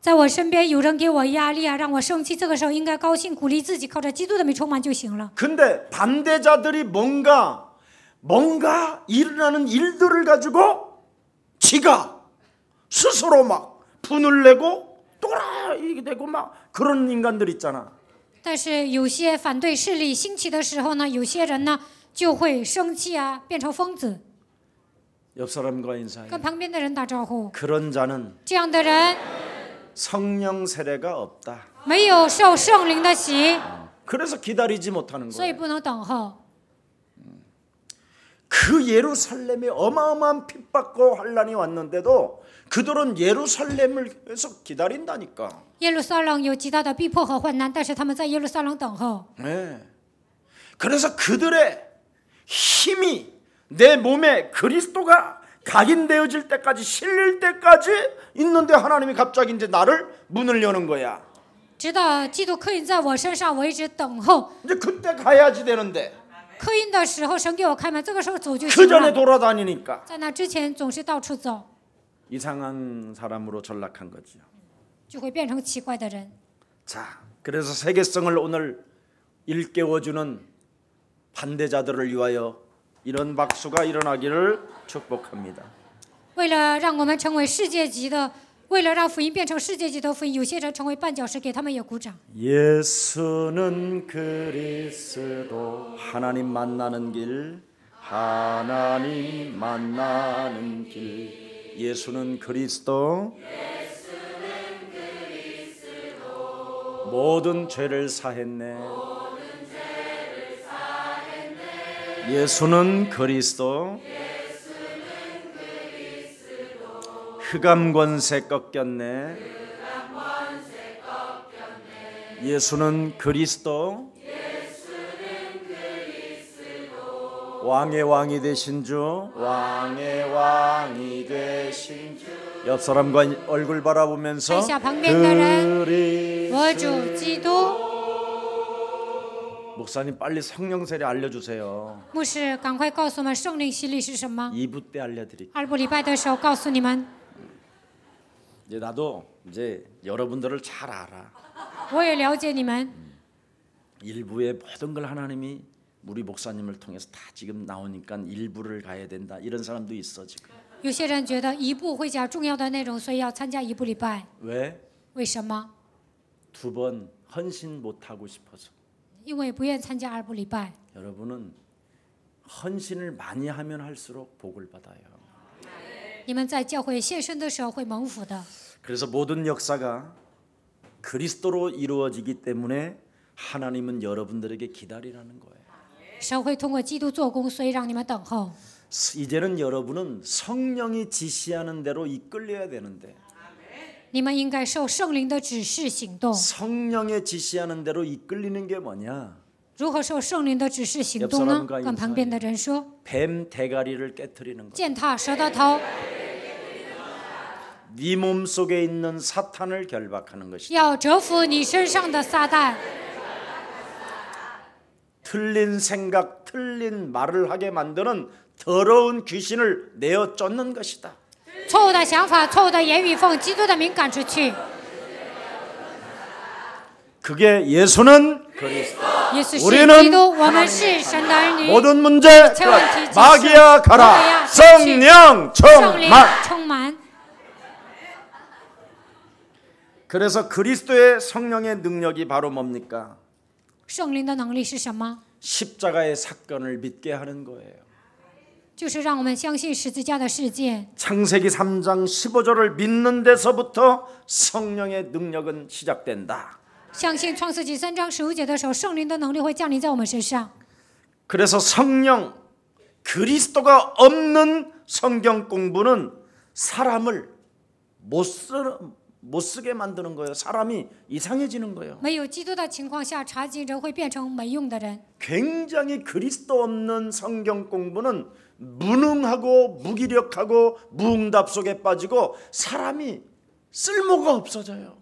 在我身边有人给我压力啊，让我生气，这个时候应该高兴，鼓励自己，靠着基督的美充满就行了。 근데 반대자들이 뭔가 일어나는 일들을 가지고 지가 스스로 막 분을 내고 또라이 되고 막 그런 인간들 있잖아. 但是有些反对势力兴起的时候呢，有些人呢就会生气啊，变成疯子， 옆 사람과 인사해. 跟旁边的人打招呼。 그런 자는 这样的人 성령 세례가 없다. 没有受圣灵的洗， 그래서 기다리지 못하는 所以 거예요. 不能等候。 그 예루살렘에 어마어마한 핍박과 환란이 왔는데도 그들은 예루살렘에서 기다린다니까. 耶路撒冷有极大的逼迫和患难，但是他们在耶路撒冷等候。 네. 그래서 그들의 힘이 내 몸에 그리스도가 각인되어질 때까지 실릴 때까지 있는데 하나님이 갑자기 이제 나를 문을 여는 거야. 直到基督刻印在我身上，我一直等候。 이제 그때 가야지 되는데 刻印的时候，神给我开门，这个时候走就 그 行 전에 了。 돌아다니니까 在那之前总是到处走， 이상한 사람으로 전락한 거죠. 就会变成奇怪的人。 자, 그래서 세계성을 오늘 일깨워주는 반대자들을 위하여 이런 박수가 일어나기를 축복합니다. 为了让我们成为世界级的，为了让福音变成世界级的福音，有些人成为绊脚石，给他们也鼓掌。 예수는 그리스도 하나님 만나는 길 하나님 만나는 길. 예수는 그리스도, 모든 죄를 사했네. 예수는 그리스도, 흑암 권세 꺾였네. 예수는 그리스도, 왕의 왕이 되신 주, 왕의 왕이 되신 주. 옆 사람과 얼굴 바라보면서 看一下旁边的人， 그리스도. 我主基督。 목사님 빨리 성령 세례 알려주세요. 牧师，赶快告诉我们圣灵洗礼是什么？ 2부 때 알려드릴게요. 2部礼拜的时候告诉你们。 이제 나도 이제 여러분들을 잘 알아. 我也了解你们。 일부의 모든 걸 하나님이 우리 목사님을 통해서 다 지금 나오니까 일부를 가야 된다. 이런 사람도 있어 지금. 有些人觉得1部会讲重要的内容，所以要参加1部礼拜。 왜? 为什么？ 2번 헌신 못하고 싶어서. 因为不愿参加2部礼拜。 여러분은 헌신을 많이 하면 할수록 복을 받아요. 你们在教会献身的时候会蒙福的。 그래서 모든 역사가 그리스도로 이루어지기 때문에 하나님은 여러분들에게 기다리라는 거예요. 神会通过基督做工，所以让你们等候。 이제는 여러분은 성령이 지시하는 대로 이끌려야 되는데 你们应该受圣灵的指示行动。 성령의 지시하는 대로 이끌리는 게 뭐냐? 如何受圣灵的指示行动呢？跟旁边的人说， 뱀 대가리를 깨트리는 거. 践踏蛇的头， 네 몸속에 있는 사탄을 결박하는 것이다. 要折服你身上的撒旦。 틀린 생각, 틀린 말을 하게 만드는 더러운 귀신을 내어 쫓는 것이다. 错误的想法、错误的言语，奉基督的名赶出去。 그게 예수는 그리스도. 耶稣是 우리는 基督，我们是神的儿女。 모든 문제問題 마귀야 가라. 성령 圣灵 충만. 充满。 그래서 그리스도의 성령의 능력이 바로 뭡니까? 圣灵的能力是什么？ 십자가의 사건을 믿게 하는 거예요. 就是让我们相信十字架的事件。 창세기 3장 15절을 믿는 데서부터 성령의 능력은 시작된다. 相信创世纪3章15节的时候，圣灵的能力会降临在我们身上。 그래서 성령, 그리스도가 없는 성경 공부는 사람을 못 쓰게 만드는 거예요. 사람이 이상해지는 거예요. 没有基督的情况下，查经人会变成没用的人。 굉장히 그리스도 없는 성경 공부는 무능하고 무기력하고 무응답 속에 빠지고 사람이 쓸모가 없어져요.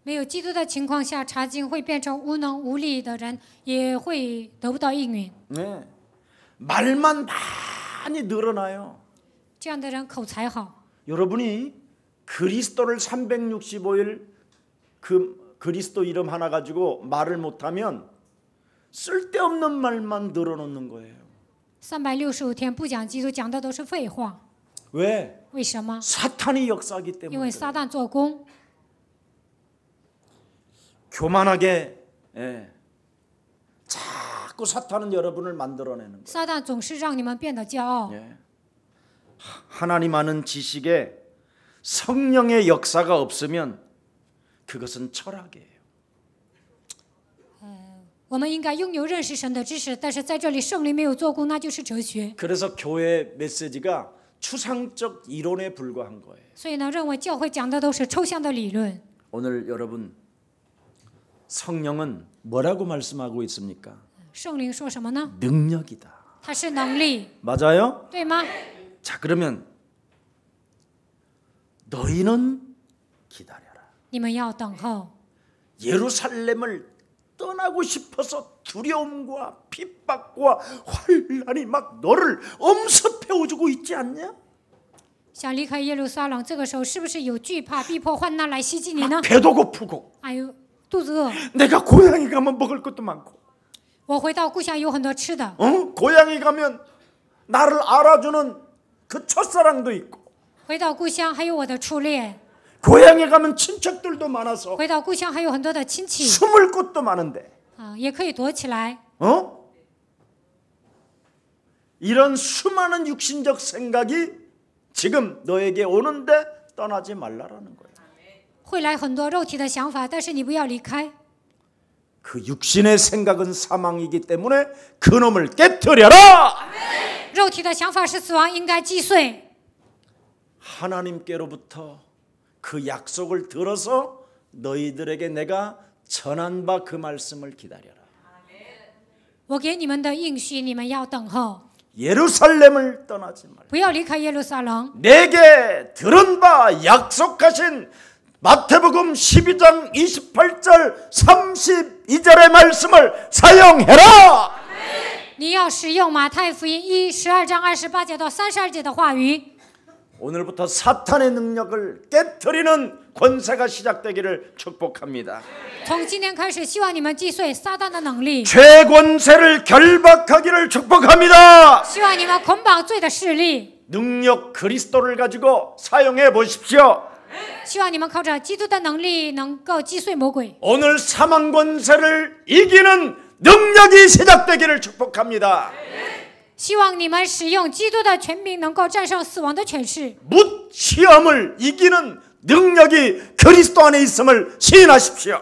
没有基督的情况下，查经会变成无能无力的人，也会得不到应允。 네. 말만 많이 늘어나요. 这样的人口才好。 여러분이 그리스도를 365일 그리스도 이름 하나 가지고 말을 못하면 쓸데없는 말만 늘어놓는 거예요. 365天不讲基督，讲的都是废话。 왜? 为什么？ 사탄이 역사하기 因 때문에. 为撒旦做工。 교만하게 자꾸 사탄은 여러분을 만들어내는 거예요. 撒旦总是让你们变得骄傲。 예. 하나님 아는 지식에 성령의 역사가 없으면 그것은 철학이에요. 我们应该拥有认识神的知识，但是在这里圣灵没有做工，那就是哲学。 그래서 교회 메시지가 추상적 이론에 불과한 거예요. 所以呢，认为教会讲的都是抽象的理论。 오늘 여러분 성령은 뭐라고 말씀하고 있습니까? 圣灵说什么呢？ 능력이다. 它是能力， 맞아요? 对吗？ 자, 그러면 너희는 기다려라. 你们要等候。 예루살렘을 떠나고 싶어서 두려움과 핍박과 환난이 막 너를 엄습해오주고 있지 않냐? 想离开耶路撒冷，这个时候是不是有惧怕、逼迫、患难来袭击你呢？ 배도 고프고 哎呦，肚子饿。 내가 고향에 가면 먹을 것도 많고 我回到故乡有很多吃的， 고향에 가면 나를 알아주는 그 첫사랑도 있고 回到故乡还有我的初恋， 고향에 가면 친척들도 많아서 回到故乡还有很多的亲戚 숨을 곳도 많은데 也可以躲起来。 이런 수많은 육신적 생각이 지금 너에게 오는데 떠나지 말라라는 거예요. 会来很多肉体的想法，但是你不要离开。 그 육신의 생각은 사망이기 때문에 그놈을 깨뜨려라. 肉体的想法是死亡，应该击碎。 하나님께로부터 그 약속을 들어서 너희들에게 내가 전한 바 그 말씀을 기다려라. 我给你们的应许，你们要等候， 예루살렘을 떠나지 말라. 不要离开耶路撒冷。 내게 들은 바 약속하신 마태복음 12장 28절 32절의 말씀을 사용해라. 你要使用马太福音12章28节到32节的话语。 오늘부터 사탄의 능력을 깨트리는 권세가 시작되기를 축복합니다. 从今天开始，希望你们击碎撒旦的能力， 죄권세를 결박하기를 축복합니다. 希望你们捆绑罪的势力， 능력 그리스도를 가지고 사용해 보십시오. 希望你们靠着基督的能力能够击碎魔鬼。 오늘 사망 권세를 이기는 능력이 시작되기를 축복합니다. 希望你们使用基督的权柄，能够战胜死亡的权势。 무시험을 이기는 능력이 그리스도 안에 있음을 시인하십시오.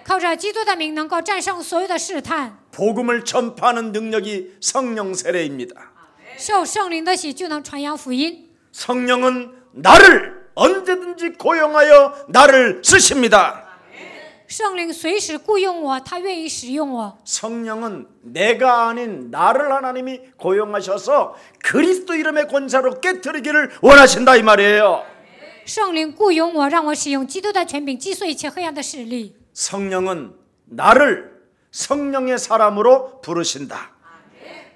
靠着基督的名，能够战胜所有的试探。 복음을 전파하는 능력이 성령 세례입니다. 受圣灵的洗，就能传扬福音。 성령은 나를 언제든지 고용하여 나를 쓰십니다. 圣灵随时雇佣我，他愿意使用我。 성령은 내가 아닌 나를 하나님이 고용하셔서 그리스도 이름의 권세로 깨뜨리기를 원하신다 이 말이에요. 圣灵雇佣我，让我使用基督的权柄，击碎一切黑暗的势力。 성령은 나를 성령의 사람으로 부르신다.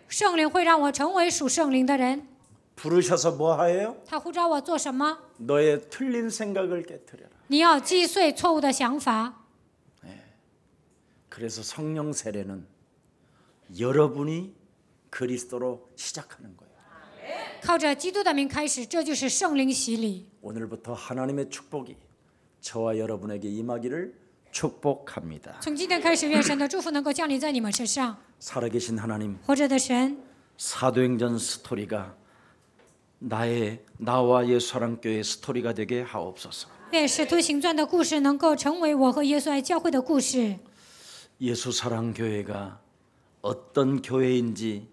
圣灵会让我成为属圣灵的人。 부르셔서 뭐 하예요? 他呼召我做什么？ 너의 틀린 생각을 깨뜨려라. 你要击碎错误的想法。 그래서 성령 세례는 여러분이 그리스도로 시작하는 거예요. 靠着基督的名开始，这就是圣灵洗礼。 오늘부터 하나님의 축복이 저와 여러분에게 임하기를 축복합니다. 从今天开始，愿神的祝福能够降临在你们身上。 살아계신 하나님, 活着的神， 사도행전 스토리가 나와 예수사랑교회 스토리가 되게 하옵소서. 愿使徒行传的故事能够成为我和耶稣爱教会的故事。 예수사랑교회가 어떤 교회인지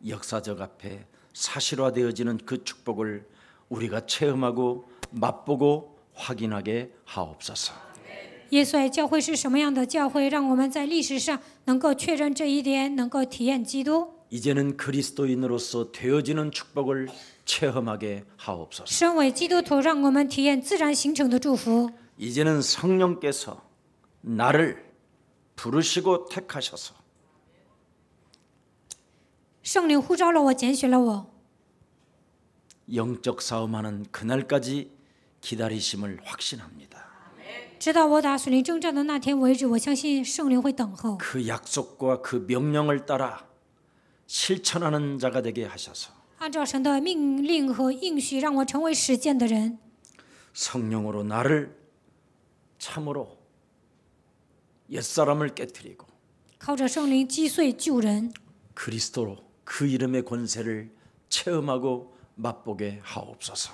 역사적 앞에 사실화되어지는 그 축복을 우리가 체험하고 맛보고 확인하게 하옵소서. 耶稣爱教会是什么样的教会？让我们在历史上能够确认这一点，能够体验基督。 이제는 그리스도인으로서 되어지는 축복을 체험하게 하옵소서. 身为基督徒，让我们体验自然形成的祝福。 이제는 성령께서 나를 부르시고 택하셔서 圣灵呼召了我，拣选了我， 영적 싸움하는 그날까지 기다리심을 확신합니다. 直到我打属灵征战的那天为止，我相信圣灵会等候。 그 약속과 그 명령을 따라 실천하는 자가 되게 하셔서 按照神的命令和应许，让我成为实践的人。 성령으로 나를 참으로 옛사람을 깨뜨리고 靠着圣灵击碎旧人， 그리스도로 그 이름의 권세를 체험하고 맛보게 하옵소서.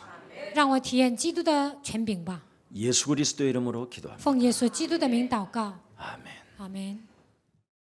让我体验基督的权柄吧。 예수 그리스도의 이름으로 기도합니다. 奉耶稣基督的名祷告， 아멘. 阿门。